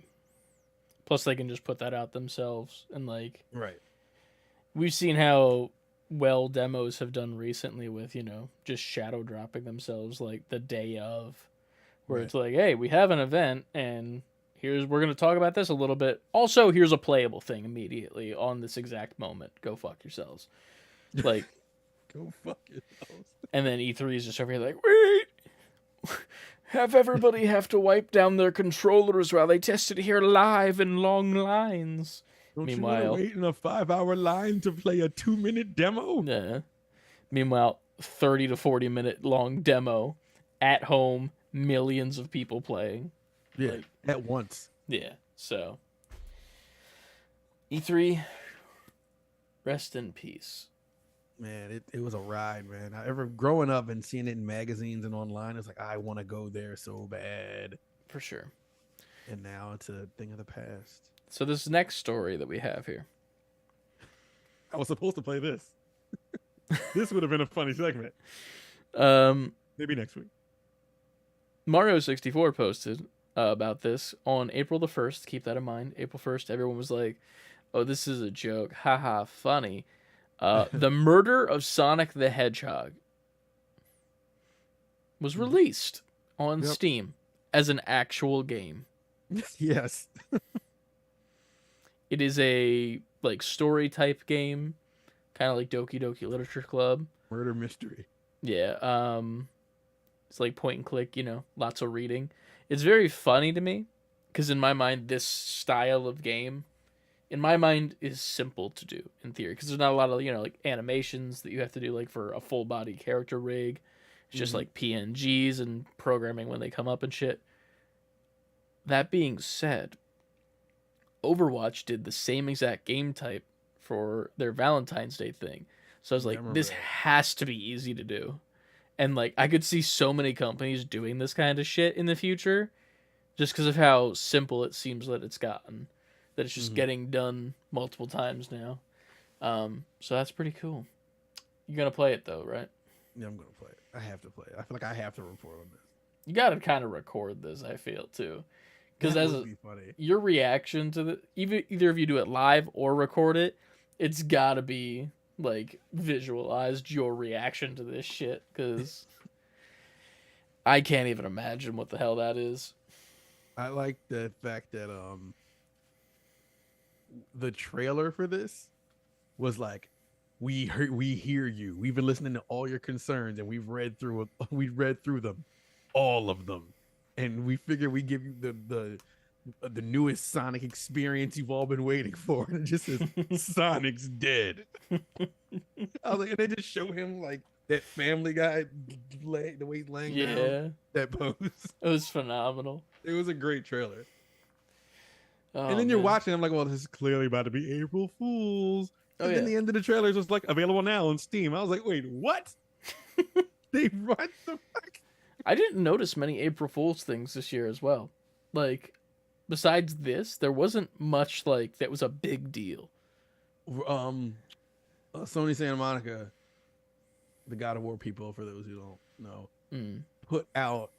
Plus, they can just put that out themselves. And, like, Right. we've seen how well demos have done recently with, just shadow dropping themselves, like, the day of. Where Right. it's like, hey, we have an event, and we're going to talk about this a little bit. Also, here's a playable thing immediately on this exact moment. Go fuck yourselves. Like, Go fuck yourselves. and then E3 is just over here like, wait! Have everybody have to wipe down their controllers while they test it here live in long lines. Don't Meanwhile- you want to wait in a 5-hour line to play a 2-minute demo? Yeah. Meanwhile, 30 to 40 minute long demo at home, millions of people playing. Yeah, Like- at once. Yeah. So E3, rest in peace. Man, it was a ride, man. Growing up and seeing it in magazines and online, it's like, I want to go there so bad. For sure. And now it's a thing of the past. So this next story that we have here. I was supposed to play this. This would have been a funny segment. Maybe next week. Mario 64 posted about this on April the 1st. Keep that in mind. April 1st, everyone was like, oh, this is a joke. Haha, funny. The Murder of Sonic the Hedgehog was released on Yep. Steam as an actual game. Yes. It is a like story type game, kind of like Doki Doki Literature Club. Murder mystery. Yeah, it's like point and click, lots of reading. It's very funny to me because in my mind, this style of game, in my mind, is simple to do in theory because there's not a lot of like animations that you have to do like for a full body character rig. It's just Mhm. like PNGs and programming when they come up and shit. That being said, Overwatch did the same exact game type for their Valentine's Day thing. So I was Yeah, I like, remember this that. has to be easy to do. And like I could see so many companies doing this kind of shit in the future just because of how simple it seems that it's gotten. That it's just Mhm. getting done multiple times now. So that's pretty cool. You're gonna play it though, right? Yeah, I'm going to play it. I have to play it. I feel like I have to report on this. You gotta kind of record this, I feel too. because That as would be funny. your reaction to the either of you do it live or record it, it's gotta be like visualized your reaction to this shit because I can't even imagine what the hell that is. I like the fact that the trailer for this was like, we hear you. We've been listening to all your concerns and we read through them, all of them, and we figure we give you the newest Sonic experience you've all been waiting for. And it just says Sonic's dead. I was like, and they just show him like that Family Guy the way he's laying down, Yeah, that pose. it was phenomenal. It was a great trailer. Oh, And then you're man. watching, I'm like, well, this is clearly about to be April Fool's. Oh, And then yeah. the end of the trailer is just like available now on Steam. I was like, wait, what? They what the fuck? I didn't notice many April Fool's things this year as well. Like, besides this, there wasn't much like that was a big deal. Sony Santa Monica, the God of War people, for those who don't know, Mm. put out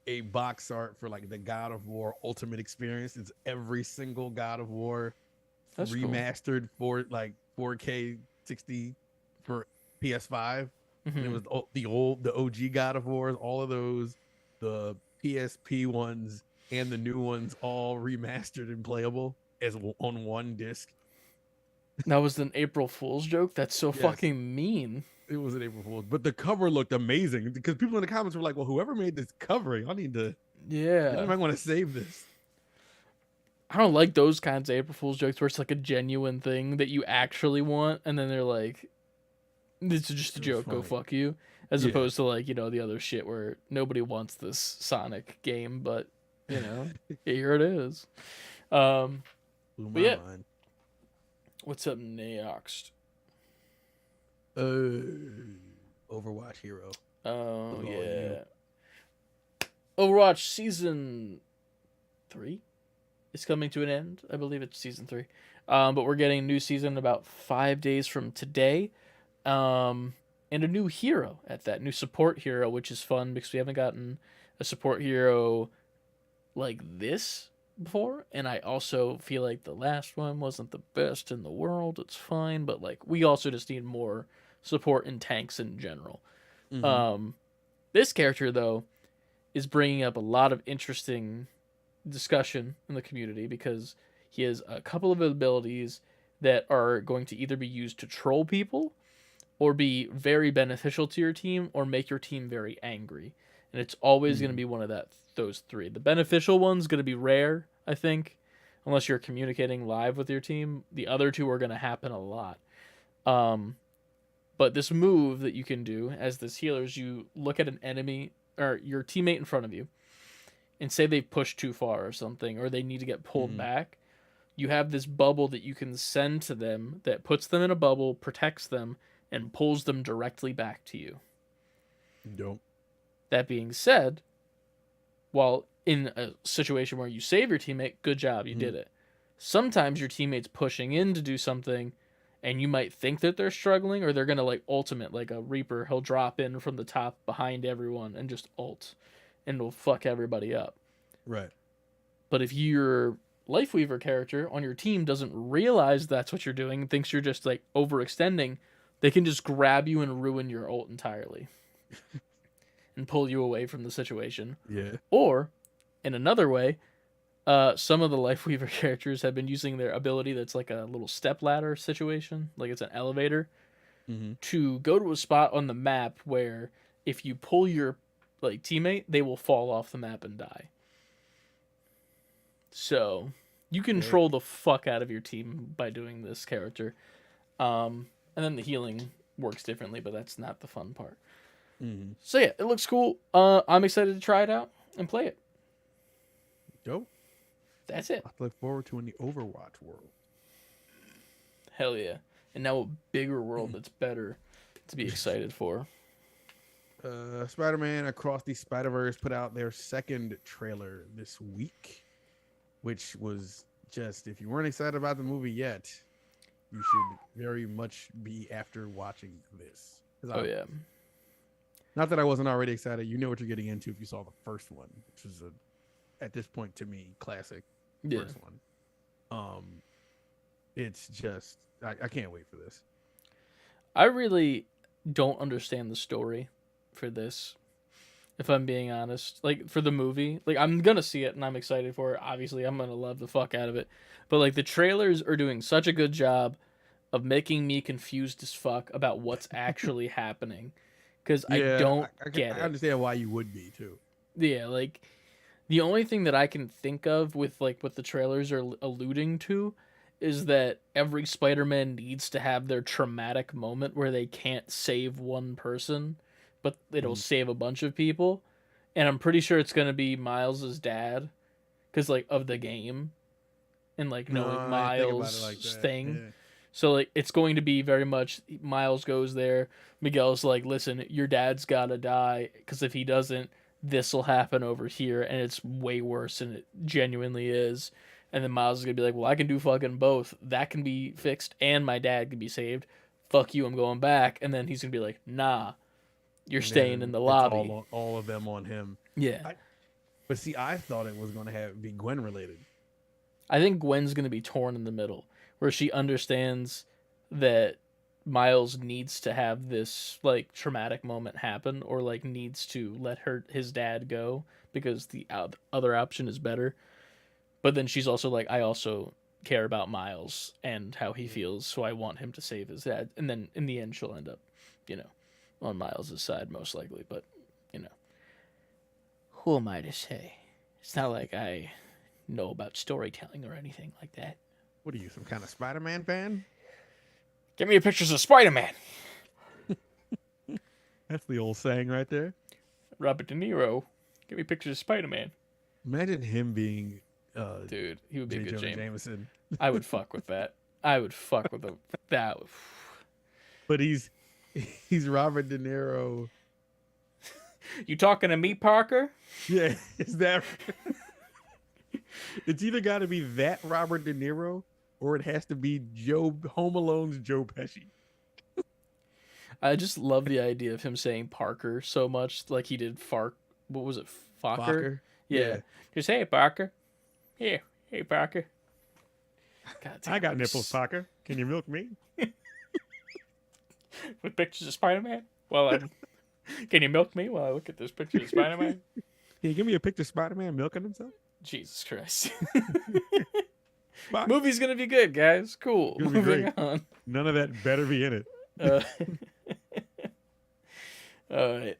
a box art for like the God of War Ultimate Experience. It's every single God of War That's cool. remastered for like 4K 60 for PS5. And it Mhm. was the OG God of Wars, all of those, the PSP ones and the new ones, all remastered and playable as on one disc. That was an April Fool's joke. That's so Yes. fucking mean. It was an April Fool's, but the cover looked amazing because people in the comments were like, "Well, whoever made this cover, y'all need to, you Yeah. might want to save this." I don't like those kinds of April Fool's jokes where it's like a genuine thing that you actually want, and then they're like, "This is just a It was joke. Go funny. fuck you." As Yeah. opposed to like the other shit where nobody wants this Sonic game, but here it is. Blew my But yeah. mind. What's up next? Overwatch Hero. Oh What about yeah. you? Overwatch season 3 is coming to an end. I believe it's season 3. But we're getting a new season about 5 days from today. And a new hero at that, new support hero, which is fun because we haven't gotten a support hero like this before. And I also feel like the last one wasn't the best in the world. It's fine, but like we also just need more support in tanks in general. Mhm. This character though is bringing up a lot of interesting discussion in the community because he has a couple of abilities that are going to either be used to troll people or be very beneficial to your team or make your team very angry. And it's always going to be one of those three. The beneficial one's going to be rare, I think, unless you're communicating live with your team. The other two are going to happen a lot. But this move that you can do as this healer is you look at an enemy or your teammate in front of you and say they've pushed too far or something, or they need to get pulled back. You have this bubble that you can send to them that puts them in a bubble, protects them, and pulls them directly back to you. Dope. That being said, while in a situation where you save your teammate, good job, you did it. Sometimes your teammate's pushing in to do something, and you might think that they're struggling, or they're going to like ultimate, like a Reaper. He'll drop in from the top behind everyone and just ult, and it'll fuck everybody up. Right. But if your Lifeweaver character on your team doesn't realize that's what you're doing and thinks you're just like overextending, they can just grab you and ruin your ult entirely and pull you away from the situation. Yeah. Or, in another way, some of the Lifeweaver characters have been using their ability that's like a little step ladder situation, like it's an elevator, to go to a spot on the map where if you pull your like teammate, they will fall off the map and die. So you control the fuck out of your team by doing this character. And then the healing works differently, but that's not the fun part. So yeah, it looks cool. I'm excited to try it out and play it. Dope. That's it. I look forward to in the Overwatch world. Hell yeah. And now a bigger world that's better to be excited for. Spider-Man Across the Spider-Verse put out their second trailer this week, which was just, if you weren't excited about the movie yet, you should very much be after watching this. 'Cause Oh yeah. Not that I wasn't already excited. You know what you're getting into if you saw the first one, which was an at this point to me, classic. Yeah. First one. It's just I can't wait for this. I really don't understand the story for this, if I'm being honest. Like, for the movie, like, I'm gonna see it and I'm excited for it. Obviously, I'm gonna love the fuck out of it. But, like, the trailers are doing such a good job of making me confused as fuck about what's actually happening. Because I don't get I it. understand why you would be too. Yeah, like, the only thing that I can think of with, like, what the trailers are alluding to is that every Spider-Man needs to have their traumatic moment where they can't save one person, but it'll save a bunch of people. And I'm pretty sure it's going to be Miles's dad, because, like, of the game, and, like, knowing I didn't think about it Miles' like that. thing. Yeah. So, like, it's going to be very much Miles goes there. Miguel's like, listen, your dad's got to die, because if he doesn't, this will happen over here, and it's way worse than it genuinely is. And then Miles is going to be like, well, I can do fucking both. That can be fixed, and my dad can be saved. Fuck you, I'm going back. And then he's going to be like, nah, you're And staying then in the it's lobby. all of them on him. Yeah. But see, I thought it was going to be Gwen related. I think Gwen's going to be torn in the middle, where she understands that Miles needs to have this, like, traumatic moment happen, or, like, needs to let his dad go because the other option is better. But then she's also like, I also care about Miles and how he feels, so I want him to save his dad. And then in the end, she'll end up, on Miles' side most likely. But, who am I to say? It's not like I know about storytelling or anything like that. What are you, some kind of Spider-Man fan? Give me pictures of Spider-Man. That's the old saying right there. Robert De Niro. Give me pictures of Spider-Man. Imagine him being Dude, he would be a J. good Jonah James. Jameson. I would fuck with that. I would fuck with that. But he's Robert De Niro. You talking to me, Parker? Yeah, is that? It's either got to be that Robert De Niro, or it has to be Home Alone's Joe Pesci. I just love the idea of him saying Parker so much, like he did What was it, Fokker? Yeah. Yeah. Just, hey, Parker. Here. Hey, Parker. God damn, I got nipples, Parker. Can you milk me? With pictures of Spider-Man? Can you milk me while I look at this picture of Spider-Man? Can you give me a picture of Spider-Man milking himself? Jesus Christ. Fuck. Movie's gonna be good, guys. Cool. Gonna be Moving great. on. None of that better be in it. Uh, all right.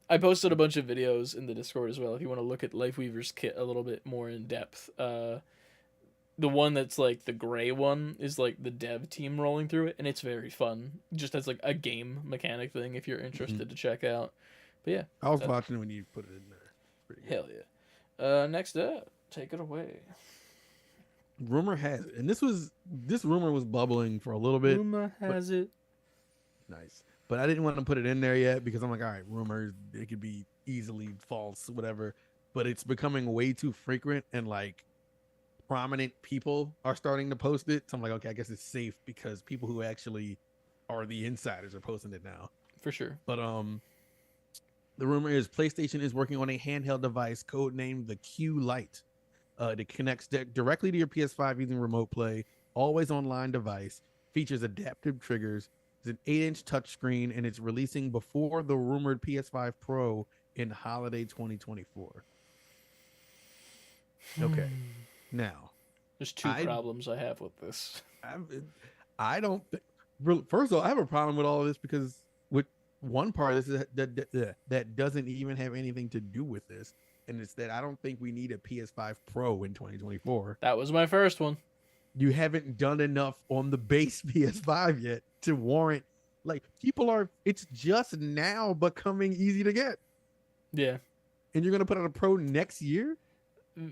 I posted a bunch of videos in the Discord as well. If you want to look at Lifeweaver's kit a little bit more in depth, the one that's like the gray one is like the dev team rolling through it, and it's very fun. Just as like a game mechanic thing, if you're interested to check out. But yeah, I was watching when you put it in there. Pretty good. hell yeah. Next up, take it away. Rumor has it, and this rumor was bubbling for a little bit. Rumor has it. Nice. But I didn't want to put it in there yet because I'm like, all right, rumors, it could be easily false, whatever. But it's becoming way too frequent, and like prominent people are starting to post it. So I'm like, okay, I guess it's safe because people who actually are the insiders are posting it now. For sure. But the rumor is PlayStation is working on a handheld device codenamed the Q Lite. It connects directly to your PS5 using remote play, always online device, features adaptive triggers, it's an 8-inch touchscreen, and it's releasing before the rumored PS5 Pro in holiday 2024. Okay, now There's two problems I have with this. I don't. First of all, I have a problem with all of this because with one part is that doesn't even have anything to do with this, and it's that I don't think we need a PS5 Pro in 2024. That was my first one. You haven't done enough on the base PS5 yet to warrant. Like, people are. It's just now becoming easy to get, Yeah. and you're gonna put out a Pro next year.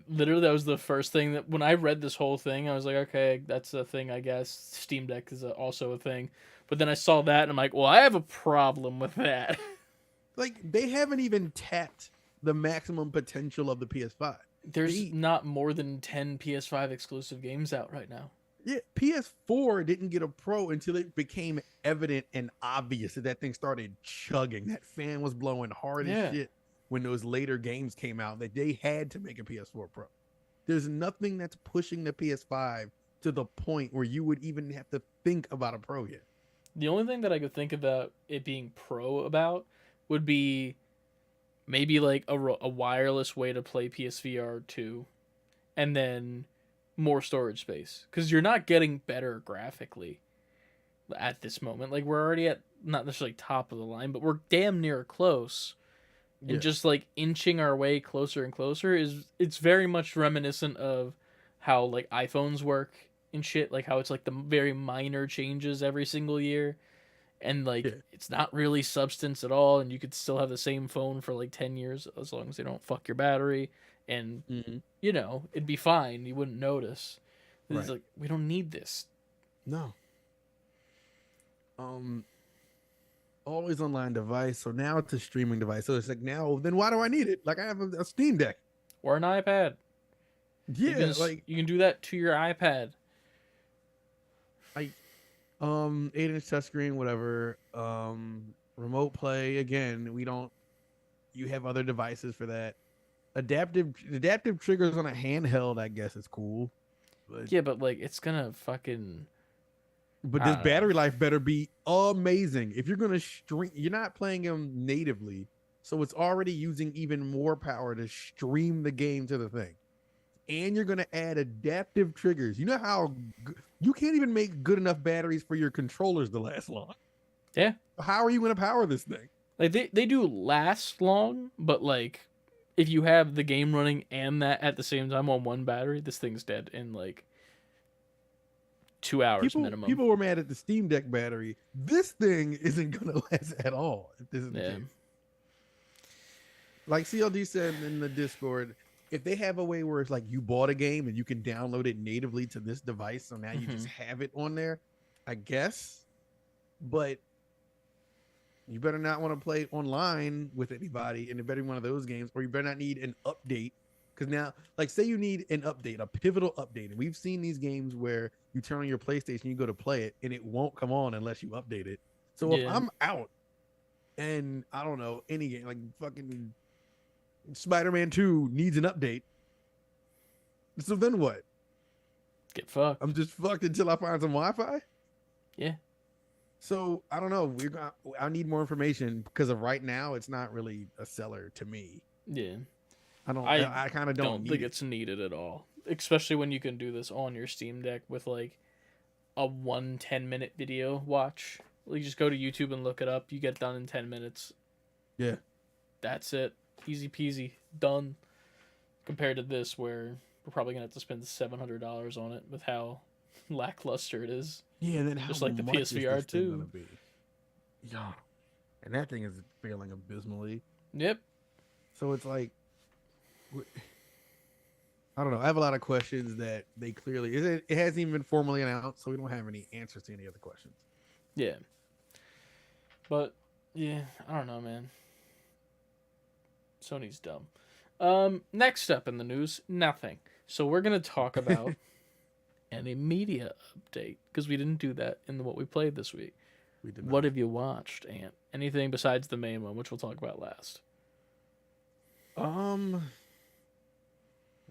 Literally, that was the first thing that when I read this whole thing, I was like, okay, that's a thing, I guess. Steam Deck is also a thing. But then I saw that and I'm like, well, I have a problem with that. Like, they haven't even tapped the maximum potential of the PS5. There's not more than 10 PS5 exclusive games out right now. Yeah, PS4 didn't get a Pro until it became evident and obvious that thing started chugging. That fan was blowing hard Yeah. as shit. when those later games came out that they had to make a PS4 Pro. There's nothing that's pushing the PS5 to the point where you would even have to think about a Pro yet. The only thing that I could think about it being pro about would be maybe like a wireless way to play PSVR 2 and then more storage space, because you're not getting better graphically at this moment. Like, we're already at not necessarily top of the line, but we're damn near close. And Yeah. just like inching our way closer and closer it's very much reminiscent of how like iPhones work and shit, like how it's like the very minor changes every single year, and like Yeah. it's not really substance at all, and you could still have the same phone for like 10 years as long as they don't fuck your battery, and you know, it'd be fine, you wouldn't notice. It's Right. like, we don't need this. No. Always online device. So now it's a streaming device. So it's like, now then why do I need it? Like, I have a Steam Deck. Or an iPad. You Yeah, can just- like you can do that to your iPad. 8-inch touchscreen, whatever. Remote play again. You have other devices for that. Adaptive triggers on a handheld, I guess, is cool. But, Yeah, but like it's gonna fucking but I this don't know. battery life better be amazing. If you're gonna stream, you're not playing them natively, so it's already using even more power to stream the game to the thing. And you're gonna add adaptive triggers. You know how you can't even make good enough batteries for your controllers to last long. Yeah. How are you gonna power this thing? like they do last long, but like if you have the game running and that at the same time on one battery, this thing's dead in like 2 hours minimum. People were mad at the Steam Deck battery. This thing isn't gonna last at all. If this is the Yeah. case. Like CLD said in the Discord, if they have a way where it's like you bought a game and you can download it natively to this device, so now you just have it on there, I guess. But you better not want to play online with anybody in any one of those games, or you better not need an update. Because now, like, say you need an update, a pivotal update, and we've seen these games where you turn on your PlayStation, you go to play it, and it won't come on unless you update it. So if Yeah. I'm out, and I don't know, any game like fucking Spider-Man 2 needs an update, so then what? Get fucked. I'm just fucked until I find some Wi-Fi. Yeah. So I don't know. I need more information because of right now, it's not really a seller to me. Yeah. I kind of Don't need think it. it's needed at all. Especially when you can do this on your Steam Deck with like a 10-minute video watch. Like, just go to YouTube and look it up. You get done in 10 minutes. Yeah. That's it. Easy peasy. Done. Compared to this, where we're probably gonna have to spend $700 on it with how lackluster it is. Yeah, then Just how like the much is PSVR this thing 2. gonna be? Yeah, and that thing is failing abysmally. Yep. So it's like, I don't know. I have a lot of questions that they clearly it hasn't even been formally announced, so we don't have any answers to any other questions. Yeah. But yeah, I don't know, man. Sony's dumb. Next up in the news, nothing. So we're gonna talk about any media update, because we didn't do that in what we played this week. We did What have you watched, Ant? Anything besides the main one, which we'll talk about last?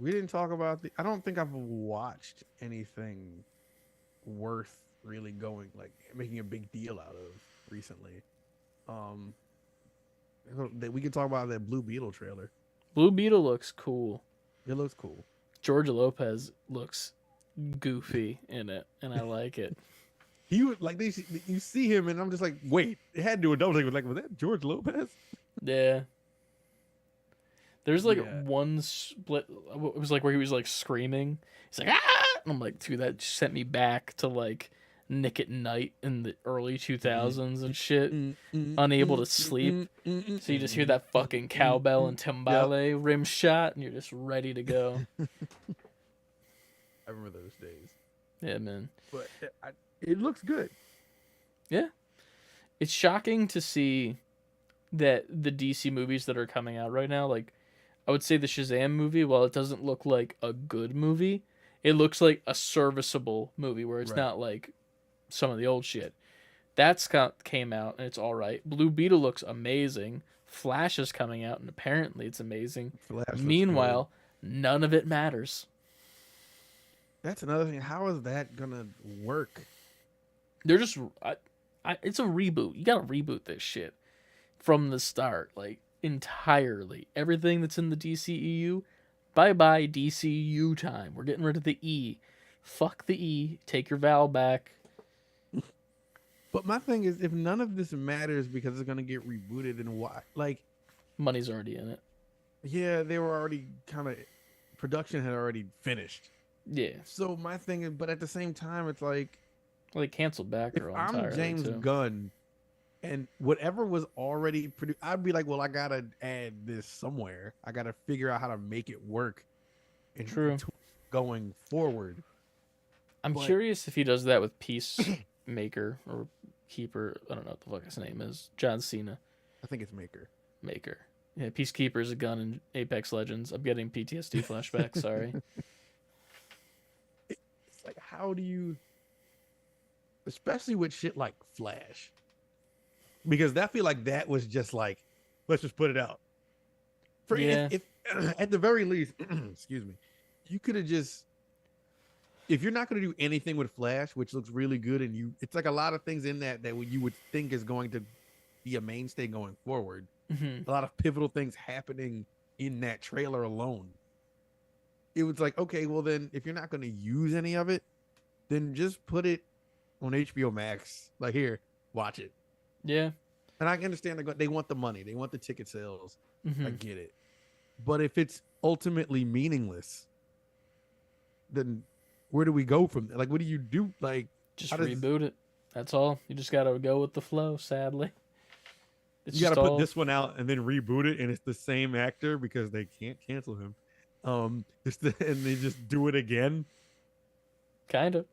We didn't talk about I don't think I've watched anything worth really going like making a big deal out of recently. That we can talk about that Blue Beetle trailer. Blue Beetle looks cool. It looks cool. George Lopez looks goofy in it, and I like it. He would like you see him and I'm just like, wait, it had to do a double take. Like, was that George Lopez? Yeah. There's like Yeah. one split. It was like where he was like screaming. He's like, ah! And I'm like, dude, that just sent me back to like Nick at Night in the early 2000s and shit. Unable to sleep. So you just hear that fucking cowbell and timbale rim shot, and you're just ready to go. I remember those days. Yeah, man. But it looks good. It's shocking to see that the DC movies that are coming out right now, like, I would say the Shazam movie, while it doesn't look like a good movie, it looks like a serviceable movie where it's Right. not like some of the old shit. Came out and it's all right. Blue Beetle looks amazing. Flash is coming out, and apparently it's amazing. Flash looks Meanwhile, none of it matters. good. That's another thing. How is that gonna work? They're just, it's a reboot. You gotta reboot this shit from the start, like entirely. Everything that's in the DCEU, bye bye DCU time. We're getting rid of the E. Fuck the E. Take your vowel back. But my thing is, if none of this matters because it's gonna get rebooted, then why? Like, Money's already in it. yeah, they were already kind of production had already finished. Yeah, So my thing is, but at the same time, it's like well, they canceled if Batgirl I'm entirely James too. Gunn and whatever was already produced, I'd be like, well, I gotta add this somewhere. I gotta figure out how to make it work. And True. Going forward, I'm but- curious if he does that with Peacemaker or Keeper. I don't know what the fuck his name is. John Cena. I think it's Maker. Maker. Yeah, Peacekeeper is a gun in Apex Legends. I'm getting PTSD flashbacks. Sorry. It's like, how do you, especially with shit like Flash, because I feel like that was just like, let's just put it out. For Yeah. if at the very least, excuse me, you could have just, if you're not going to do anything with Flash, which looks really good, and it's like a lot of things in that you would think is going to be a mainstay going forward. Mhm. A lot of pivotal things happening in that trailer alone. It was like, okay, well then, if you're not going to use any of it, then just put it on HBO Max. Like, here, watch it. Yeah. And I can understand they want the money, they want the ticket sales. I Mhm. get it. But if it's ultimately meaningless, then where do we go from there? Like, what do you do? Like, Just how does- reboot it. That's all. You just gotta go with the flow. Sadly. It's you got to just put all- this one out and then reboot it, and it's the same actor because they can't cancel him. And they just do it again. Kind of.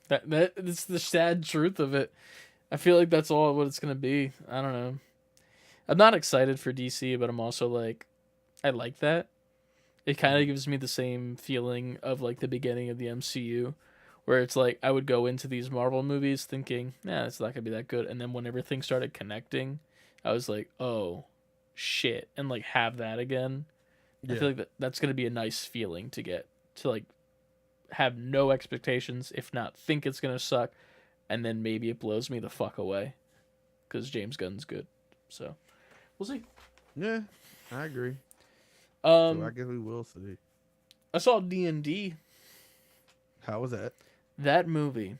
That's the sad truth of it. I feel like that's all what it's gonna be. I don't know. I'm not excited for DC, but I'm also like, I like that. It kind of gives me the same feeling of like the beginning of the MCU, where it's like I would go into these Marvel movies thinking, nah, it's not gonna be that good, and then when everything started connecting, I was like, oh, shit, and like have that again. I feel like that's gonna be a nice feeling to get to, like have no expectations, if not think it's gonna suck, and then maybe it blows me the fuck away, because James Gunn's good. So we'll see. Yeah, I agree. So I I guess we will see. saw D&D. How was that? That movie,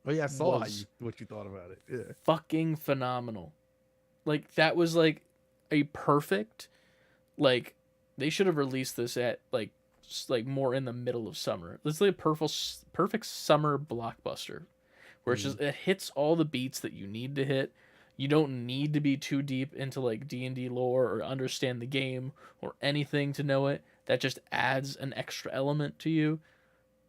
Oh yeah, I saw Was- what you thought about it. Yeah. fucking phenomenal. Like that was like a perfect, like they should have released this at like more in the middle of summer. It's like a perfect summer blockbuster, where it's just it hits all the beats that you need to hit. You don't need to be too deep into like D&D lore or understand the game or anything to know it. That just adds an extra element to you.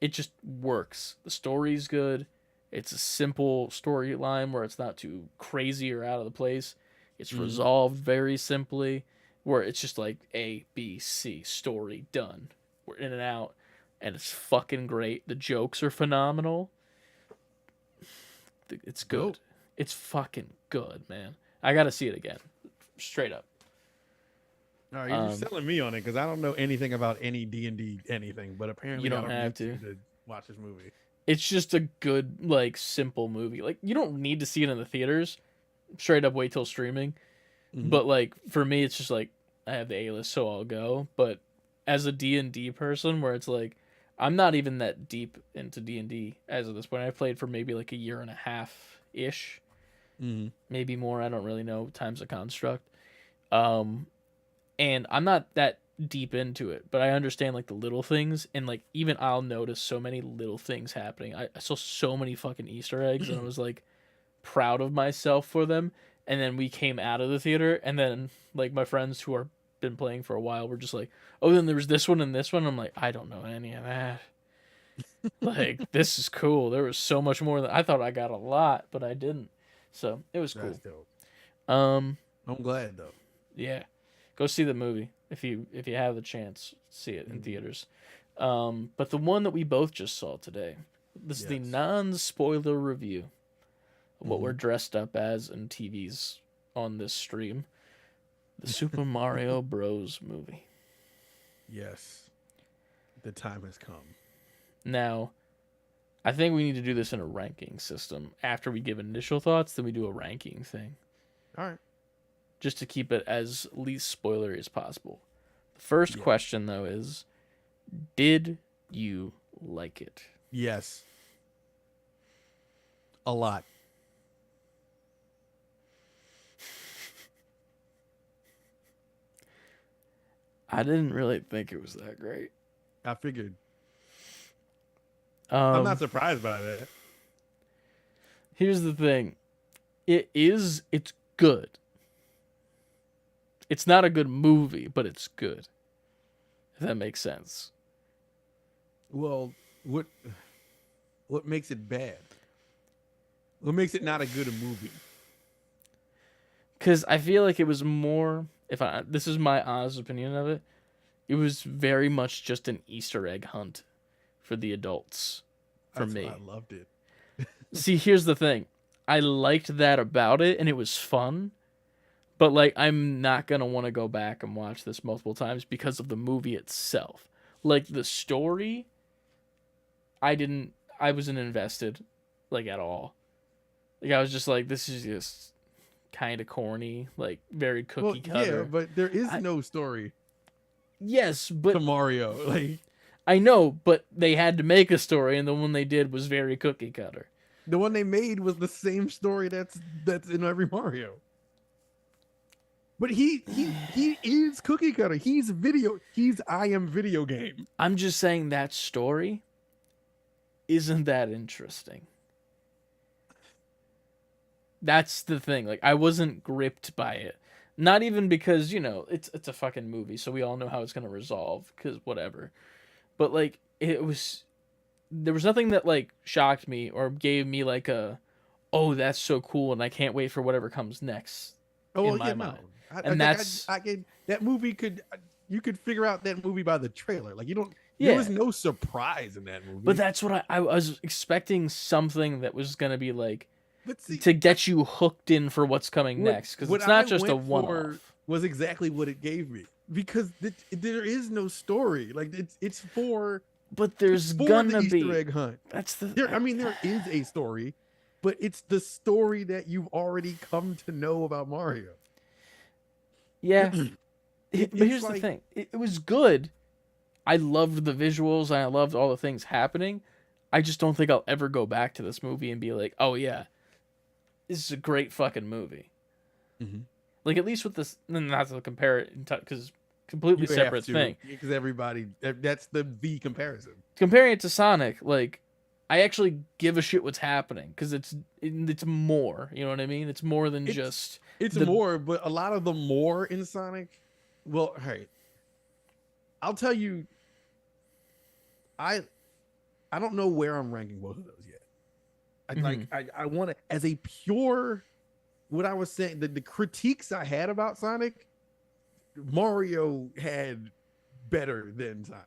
It just works. The story's good. It's a simple storyline where it's not too crazy or out of the place. It's resolved very simply, where it's just like A, B, C, story, done. We're in and out, and it's fucking great. The jokes are phenomenal. It's good. Dope. It's fucking good, man. I gotta see it again. Straight up. All right, you're Um, selling me on it because I don't know anything about any D&D anything, but apparently You don't I have need to. watch this movie. It's just a good, like, simple movie. Like, you don't need to see it in the theaters. Straight up wait till streaming. Mhm. But, like, for me, it's just like, I have the A-list, so I'll go. But as a D&D person, where it's like, I'm not even that deep into D&D as of this point. I've played for maybe, like, a year and a half-ish. Mhm. Maybe more. I don't really know. Time's a construct. And I'm not that deep into it, but I understand like the little things, and like even I'll notice so many little things happening. I saw so many fucking Easter eggs, and I was like proud of myself for them. And then we came out of the theater, and then like my friends who are been playing for a while were just like, oh, then there was this one and this one. I'm like, I don't know any of that. Like, this is cool. There was so much more than I thought. I got a lot, but I didn't. So it was That's cool. dope. Um, I'm glad though. yeah, go see the movie if you have the chance. See it in theaters. But the one that we both just saw today, this is the Yes. non-spoiler review of what Mhm. we're dressed up as in TV's on this stream. The Super Mario Bros. Movie. Yes. The time has come. Now, I think we need to do this in a ranking system. After we give initial thoughts, then we do a ranking thing. All right. Just to keep it as least spoilery as possible. The first Yeah. question, though, is did you like it? Yes. A lot. I didn't really think it was that great. I figured. Um, I'm not surprised by that. Here's the thing. It's good. It's not a good movie, but it's good. If that makes sense. Well, what makes it bad? What makes it not a good movie? Because I feel like it was more, this is my honest opinion of it, it was very much just an Easter egg hunt for the adults, for That's me. why I loved it. See, here's the thing. I liked that about it, and it was fun, but, like, I'm not going to want to go back and watch this multiple times because of the movie itself. Like, the story, I wasn't invested, like, at all. Like, I was just like, this is just kind of corny, like, very cookie cutter. Yeah, but there is no story Yes, but to Mario. Like, I know, but they had to make a story, and the one they did was very cookie cutter. the one they made was the same story that's in every Mario. But he is cookie cutter. He's I am video game. I'm just saying that story isn't that interesting. That's the thing. Like, I wasn't gripped by it. Not even because, it's a fucking movie, so we all know how it's going to resolve, because whatever. But, like, there was nothing that, like, shocked me or gave me, like, oh, that's so cool, and I can't wait for whatever comes next. Oh, in my yeah, mind. no. And that's... that movie you could figure out that movie by the trailer. Like, there Yeah. was no surprise in that movie. But that's what I was expecting, something that was going to be, like, But see, to get you hooked in for what's coming what- next, because what it's not I just a went for one-off. was exactly what it gave me, because there is no story. Like, it's for But there's the gonna Easter be. egg hunt. That's the. There is a story, but it's the story that you've already come to know about Mario. Yeah. It- But it's here's the like- thing. It was good. I loved the visuals and I loved all the things happening. I just don't think I'll ever go back to this movie and be like, oh yeah, this is a great fucking movie. Mhm. Like, at least with this, not to compare it, because completely separate thing. Because that's the comparison. Comparing it to Sonic, like, I actually give a shit what's happening because it's more. You know what I mean? It's more than just. It's The- more, but a lot of the more in Sonic. Well, hey, I'll tell you. I don't know where I'm ranking both of those yet. I want to, as a pure, what I was saying, the critiques I had about Sonic, Mario had better than Sonic.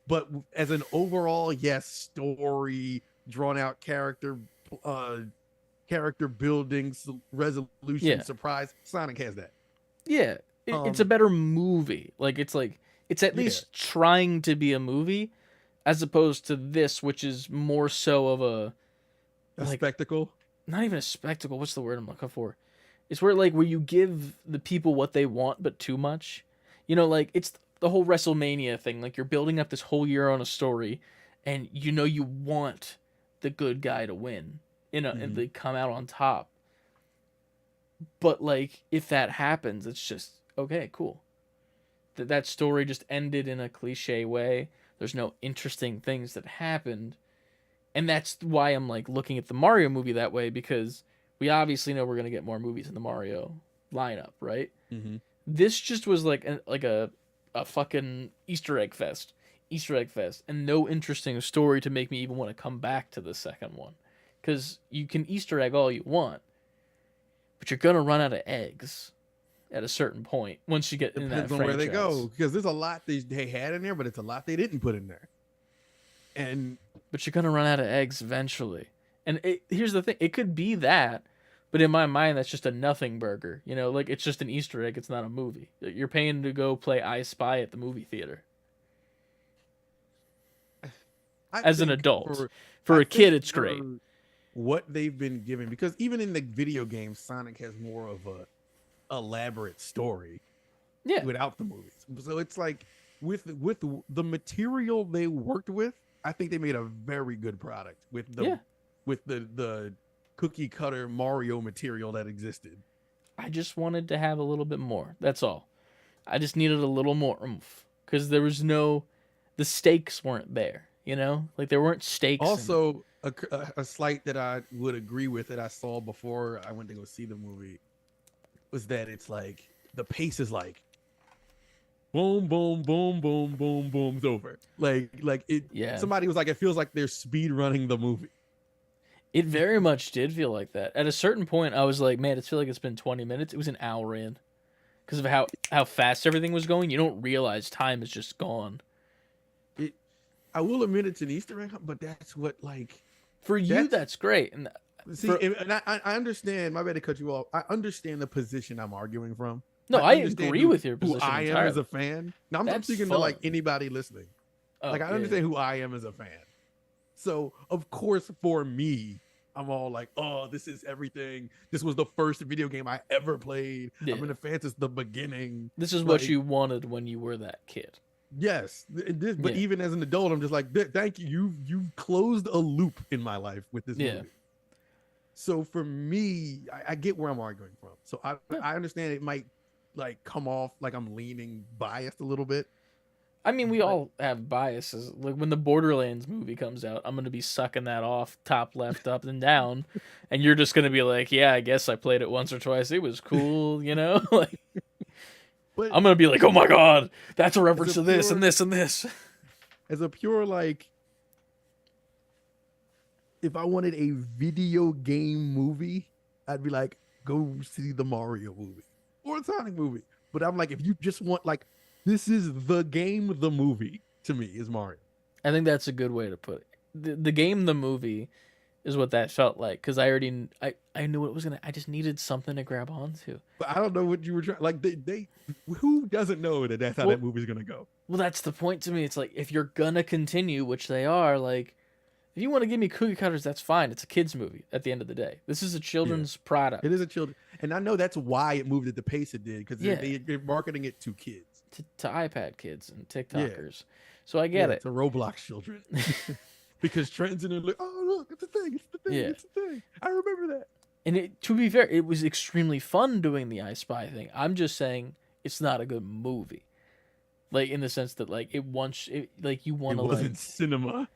But as an overall, yes, story, drawn out character building, resolution, Yeah. surprise, Sonic has that. Yeah, it's a better movie. Like, it's at least trying to be a movie, as opposed to this, which is more so of a like, spectacle. not even a spectacle. What's the word I'm looking for? It's where you give the people what they want, but too much. Like, it's the whole WrestleMania thing. Like, you're building up this whole year on a story, and you want the good guy to win, and they come out on top. But, like, if that happens, it's just, okay, cool. That story just ended in a cliche way. There's no interesting things that happened. And that's why I'm, like, looking at the Mario movie that way, because we obviously know we're going to get more movies in the Mario lineup, right? Mm-hmm. This just was like a fucking Easter egg fest, and no interesting story to make me even want to come back to the second one. Because you can Easter egg all you want, but you're gonna run out of eggs at a certain point once you get in that Depends on franchise. where they go, because there's a lot they had in there, but it's a lot they didn't put in there. And But you're gonna run out of eggs eventually. And here's the thing: it could be that, But in my mind, that's just a nothing burger. You know, like it's just an Easter egg. It's not a movie. You're paying to go play I Spy at the movie theater. I As an think adult. For I a kid, think it's great. for What they've been given, because even in the video games, Sonic has more of a elaborate story Yeah. without the movies. So it's like with the material they worked with, I think they made a very good product with the cookie cutter Mario material that existed. I just wanted to have a little bit more. That's all. I just needed a little more oomph. Because there was the stakes weren't there. You know? Like there weren't stakes. Also, a slight that I would agree with that I saw before I went to go see the movie was that it's like the pace is like boom, boom, boom, boom, boom, boom's over. Like it. Yeah. Somebody was like, it feels like they're speed running the movie. It very much did feel like that. At a certain point, I was like, man, it feels like it's been 20 minutes. It was an hour in. Because of how fast everything was going. You don't realize time is just gone. I will admit it's an Easter egg, but that's what like. For you, that's great. And See, and I understand. My bad to cut you off. I understand the position I'm arguing from. no, I understand agree who- with your position Who I am entirely. as a fan. No, I'm That's speaking to like fun. anybody listening. Oh, Like I yeah. understand who I am as a fan. So of course, for me, I'm all like, "Oh, this is everything. This was the first video game I ever played. Yeah. I've been a fan since the beginning." This is what like- you wanted when you were that kid. Yes, but Yeah. even as an adult, I'm just like, "Thank you. You've closed a loop in my life with this Yeah. movie." So for me, I get where I'm arguing from. So Yeah. I understand it might like come off like I'm leaning biased a little bit. I mean, we But- all have biases. Like when the Borderlands movie comes out, I'm gonna be sucking that off top, left, up, and down, and you're just gonna be like, "Yeah, I guess I played it once or twice. It was cool," you know. Like But I'm gonna be like, "Oh my god, that's a reference a to this pure- and this and this." as a pure like, if I wanted a video game movie, I'd be like, go see the Mario movie or a Sonic movie. But I'm like, if you just want like, this is the game, the movie to me is Mario. I think that's a good way to put it. The game, the movie, is what that felt like because I already I knew what it was gonna. I just needed something to grab onto. But I don't know what you were trying. Like they who doesn't know that that's how Well- that movie's gonna go? Well, that's the point to me. It's like if you're gonna continue, which they are, like if you want to give me cookie cutters, that's fine. It's a kids movie at the end of the day. This is a children's product It is a children, and I know that's why it moved at the pace it did because Yeah. they're marketing it to kids. to iPad kids and TikTokers. So I get it. To Roblox children. Because trends in it look, oh look, it's a thing, it's the thing, Yeah. it's the thing. I remember that. And to be fair, it was extremely fun doing the I Spy thing. I'm just saying it's not a good movie. Like in the sense that like you want It to wasn't like cinema.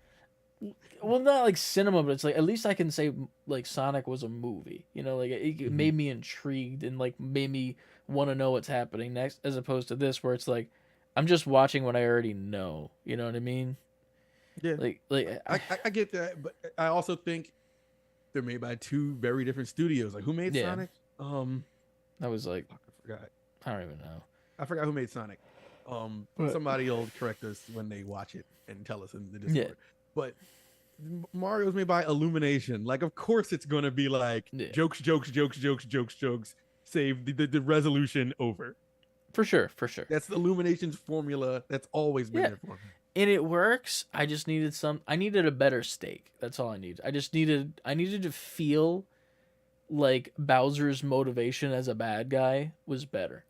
well not like cinema, but it's like at least I can say like Sonic was a movie. You know, like it made me intrigued and like made me want to know what's happening next, as opposed to this where it's like I'm just watching what I already know. You know what I mean? Yeah, Like I get that, but I also think they're made by two very different studios. Like who made Yeah. Sonic? I was like Fuck, I forgot. I don't even know. I forgot who made Sonic. What? Somebody will correct us when they watch it and tell us in the Yeah. Discord. But Mario's made by Illumination. Like, of course, it's gonna be like Yeah. jokes. Save the resolution over. For sure. That's the Illumination's formula. That's always been Yeah. their formula. And it works. I just needed I needed a better steak. That's all I need. I needed to feel like Bowser's motivation as a bad guy was better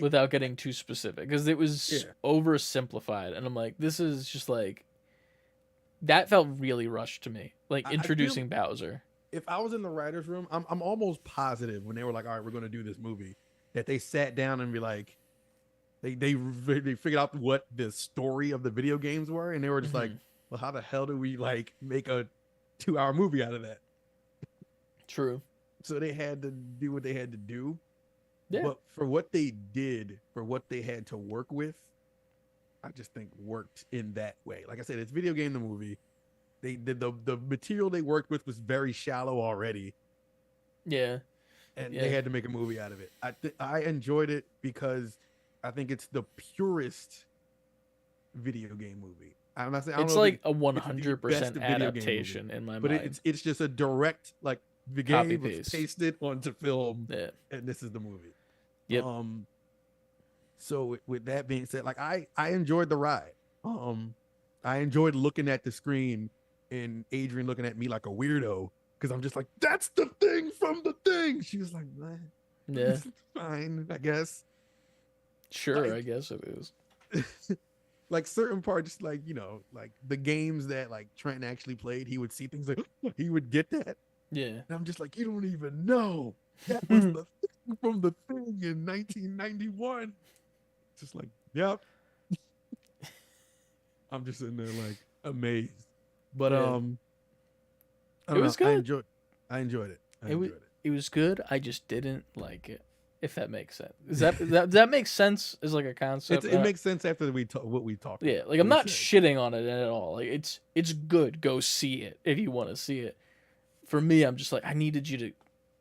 without getting too specific because it was Yeah. oversimplified and I'm like this is just like that felt really rushed to me. Like I feel- introducing Bowser. If I was in the writers' room, I'm almost positive when they were like, "All right, we're going to do this movie," that they sat down and be like, they figured out what the story of the video games were, and they were just like, Mhm. "Well, how the hell do we like make a 2-hour movie out of that?" True. So they had to do what they had to do. Yeah. But for what they did, for what they had to work with, I just think worked in that way. Like I said, it's video game the movie. They did the material they worked with was very shallow already, Yeah. and Yeah. they had to make a movie out of it. I enjoyed it because I think it's the purest video game movie. I'm not saying I don't It's know if like it- a best 100% video game movie, adaptation in my but mind. it's just a direct like The Copy game was paste. pasted onto film, Yeah. and this is the movie. Yep. So with that being said, like I enjoyed the ride. I enjoyed looking at the screen and Adrian looking at me like a weirdo because I'm just like, that's the thing from the thing. She was like, man, Yeah. it's fine, I guess. Sure, Like- I guess it is. Like certain parts, like like the games that like Trent actually played, he would see things like he would get that. Yeah. And I'm just like, you don't even know. That was the thing from the thing in 1991. Just like, yep. I'm just sitting there like amazed. But Yeah. I don't It was know. good. I enjoyed it. I It was- enjoyed it. It was good. I just didn't like it. If that makes sense. Does that make sense as like a concept? It makes sense after what we talked Yeah, about. like I'm what we not said. shitting on it at all. Like it's good. Go see it if you want to see it. For me, I'm just like I needed you to,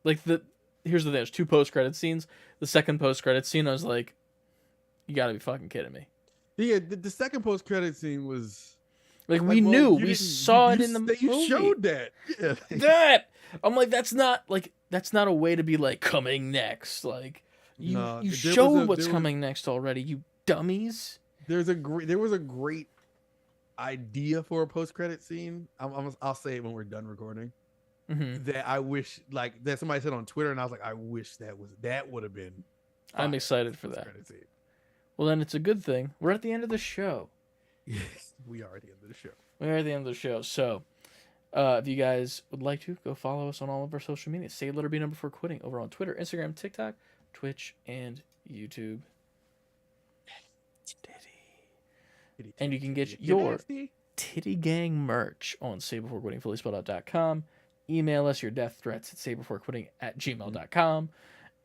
like here's the thing. There's 2 post-credit scenes. The second post-credit scene, I was like, you gotta be fucking kidding me. Yeah, the second post credit scene was Like like, we well, knew, you we didn't- saw you it in the movie. You showed that. Yeah. That I'm like that's not a way to be like coming next. Like you No, you there was showed a- what's there was- coming next already. You dummies. There was a great idea for a post credit scene. I'll say it when we're done recording. Hmm That I wish like that somebody said on Twitter, and I was like, I wish that would have been. I'm fire, excited for that. post-credit scene. Well, then it's a good thing. We're at the end of the show. Yes, we are at the end of the show. We're at the end of the show. So, if you guys would like to, go follow us on all of our social media. Say letter B number 4 quitting over on Twitter, Instagram, TikTok, Twitch, and YouTube. And you can get your nasty. Titty Gang merch on saybeforequitting, fully spelled out.com. Email us your death threats at saybeforequitting@gmail.com.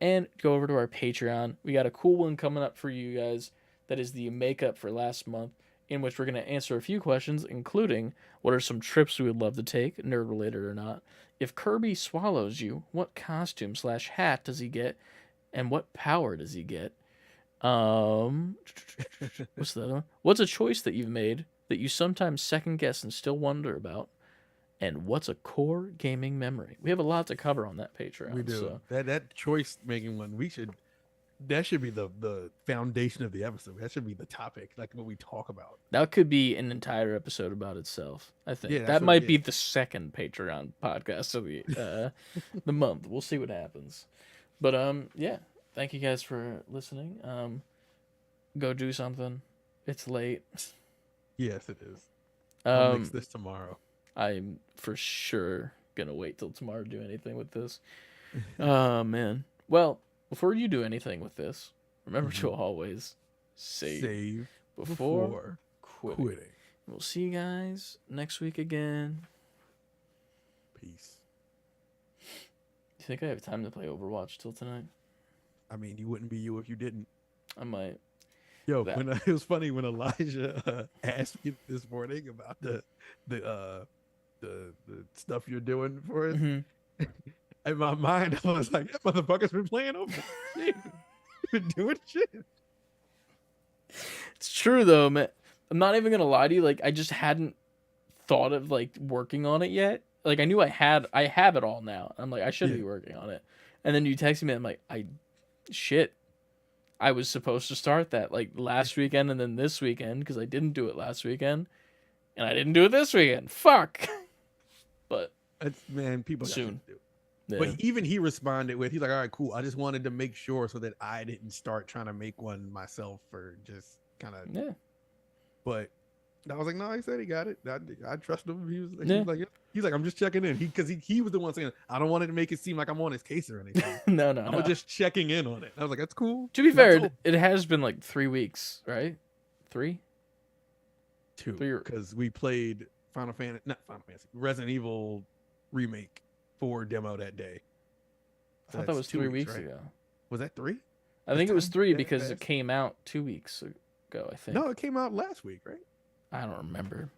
And go over to our Patreon. We got a cool one coming up for you guys. That is the makeup for last month, in which we're going to answer a few questions, including what are some trips we would love to take, nerd related or not. If Kirby swallows you, what costume / hat does he get? And what power does he get? What's the other one? What's a choice that you've made that you sometimes second guess and still wonder about? And what's a core gaming memory? We have a lot to cover on that Patreon. We do So. that choice making one. That should be the foundation of the episode. That should be the topic, like what we talk about. That could be an entire episode about itself. I think Yeah, that's that what- might be yeah. the second Patreon podcast of the month. We'll see what happens. But yeah. Thank you guys for listening. Go do something. It's late. Yes, it is. I'll mix Um, this tomorrow. I'm for sure gonna wait till tomorrow to do anything with this. Oh man. Well, before you do anything with this, remember to always save, Save before before quitting. quitting. We'll see you guys next week again. Peace. You think I have time to play Overwatch till tonight? I mean, you wouldn't be you if you didn't. I might. Yo, That- when it was funny when Elijah asked me this morning about the stuff you're doing for us. Mhm. In my mind, I was like, that motherfucker's been playing over. Been doing shit. It's true though, man. I'm not even gonna lie to you. Like I just hadn't thought of like working on it yet. Like I knew I have it all now. I'm like I should Yeah. be working on it. And then you texted me. I'm like shit. I was supposed to start that like last weekend and then this weekend because I didn't do it last weekend, and I didn't do it this weekend. Fuck. But Man, people got Soon. shit to do. yeah. But even he responded with, he's like, all right, cool. I just wanted to make sure so that I didn't start trying to make one myself or just kind of. yeah. But I was like, no, he said he got it. I trust him. He was Yeah. like, yeah. He's like, I'm just checking in. Because he was the one saying, I don't want it to make it seem like I'm on his case or anything. No. I'm just checking in on it. I was like, that's cool. To be That's fair, all. it has been like 3 weeks, right? 3? Two, Three- because we played not Final Fantasy, Resident Evil remake 4 demo that day. I thought that That's was 2 3 weeks, weeks right? ago. Was that 3? I think it was time 3 that because it fast? came out 2 weeks ago. I think. No, it came out last week, right? I don't remember.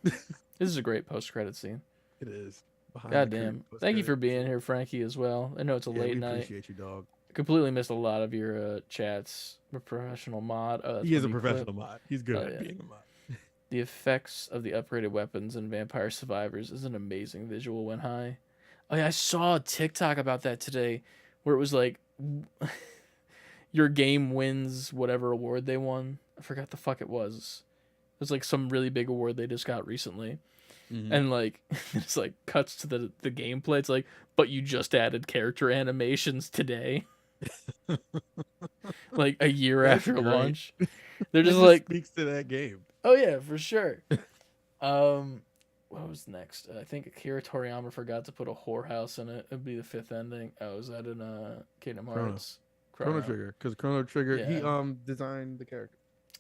This is a great post-credit scene. It is. Behind God the curtain damn. post Thank you for credits. being here, Frankie, as well. I know it's a Yeah, late we night. appreciate you, dog. Completely missed a lot of your chats. A professional mod. Oh, that's He is a when you professional clip. mod. He's good Oh, at yeah. being a mod. The effects of the upgraded weapons in Vampire Survivors is an amazing visual when high. Oh yeah, I saw a TikTok about that today, where it was like, your game wins whatever award they won. I forgot the fuck it was. It was like some really big award they just got recently, and like it's like cuts to the gameplay. It's like, but you just added character animations today, like a year That's after great. launch. They're It just like, speaks to that game. oh yeah, for sure. What was next? I think Akira Toriyama forgot to put a whorehouse in it. It'd be the fifth ending. Oh, was that in Kingdom Chrono. Hearts? Chrono Trigger, because Chrono Trigger, he Yeah. designed the character.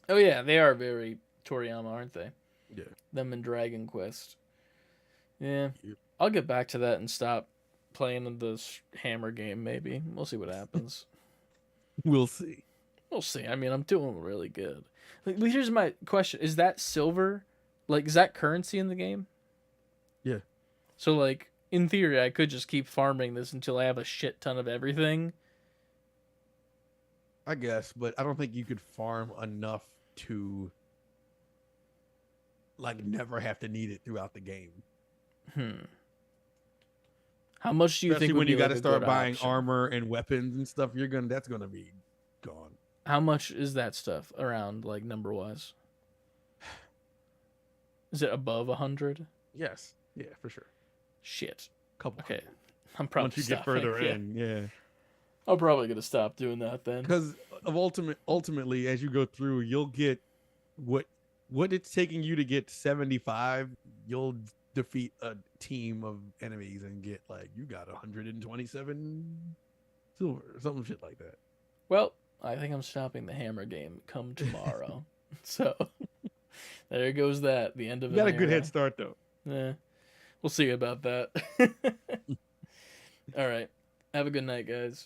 Oh yeah, they are very Toriyama, aren't they? Yeah. Them in Dragon Quest. Yeah. Yep. I'll get back to that and stop playing this Hammer game. Maybe we'll see what happens. We'll see. We'll see. I mean, I'm doing really good. Like, here's my question: is that silver? Like, is that currency in the game? Yeah. So, like, in theory, I could just keep farming this until I have a shit ton of everything. I guess, but I don't think you could farm enough to like never have to need it throughout the game. How much do you Especially think when would you be got like to a start good buying option? armor and weapons and stuff, that's gonna be gone. How much is that stuff around, like, number wise? Is it above 100? Yes. Yeah, for sure. Shit. Couple. Okay. I'm probably Once you get stopping. further Yeah. in, yeah. I'm probably gonna stop doing that then. Because of ultimately, as you go through, you'll get what it's taking you to get 75. You'll defeat a team of enemies and get like you got 127 silver or something shit like that. Well, I think I'm stopping the Hammer game come tomorrow. So there goes that. The end of You got a an good era. head start though. Yeah. We'll see about that. All right. Have a good night, guys.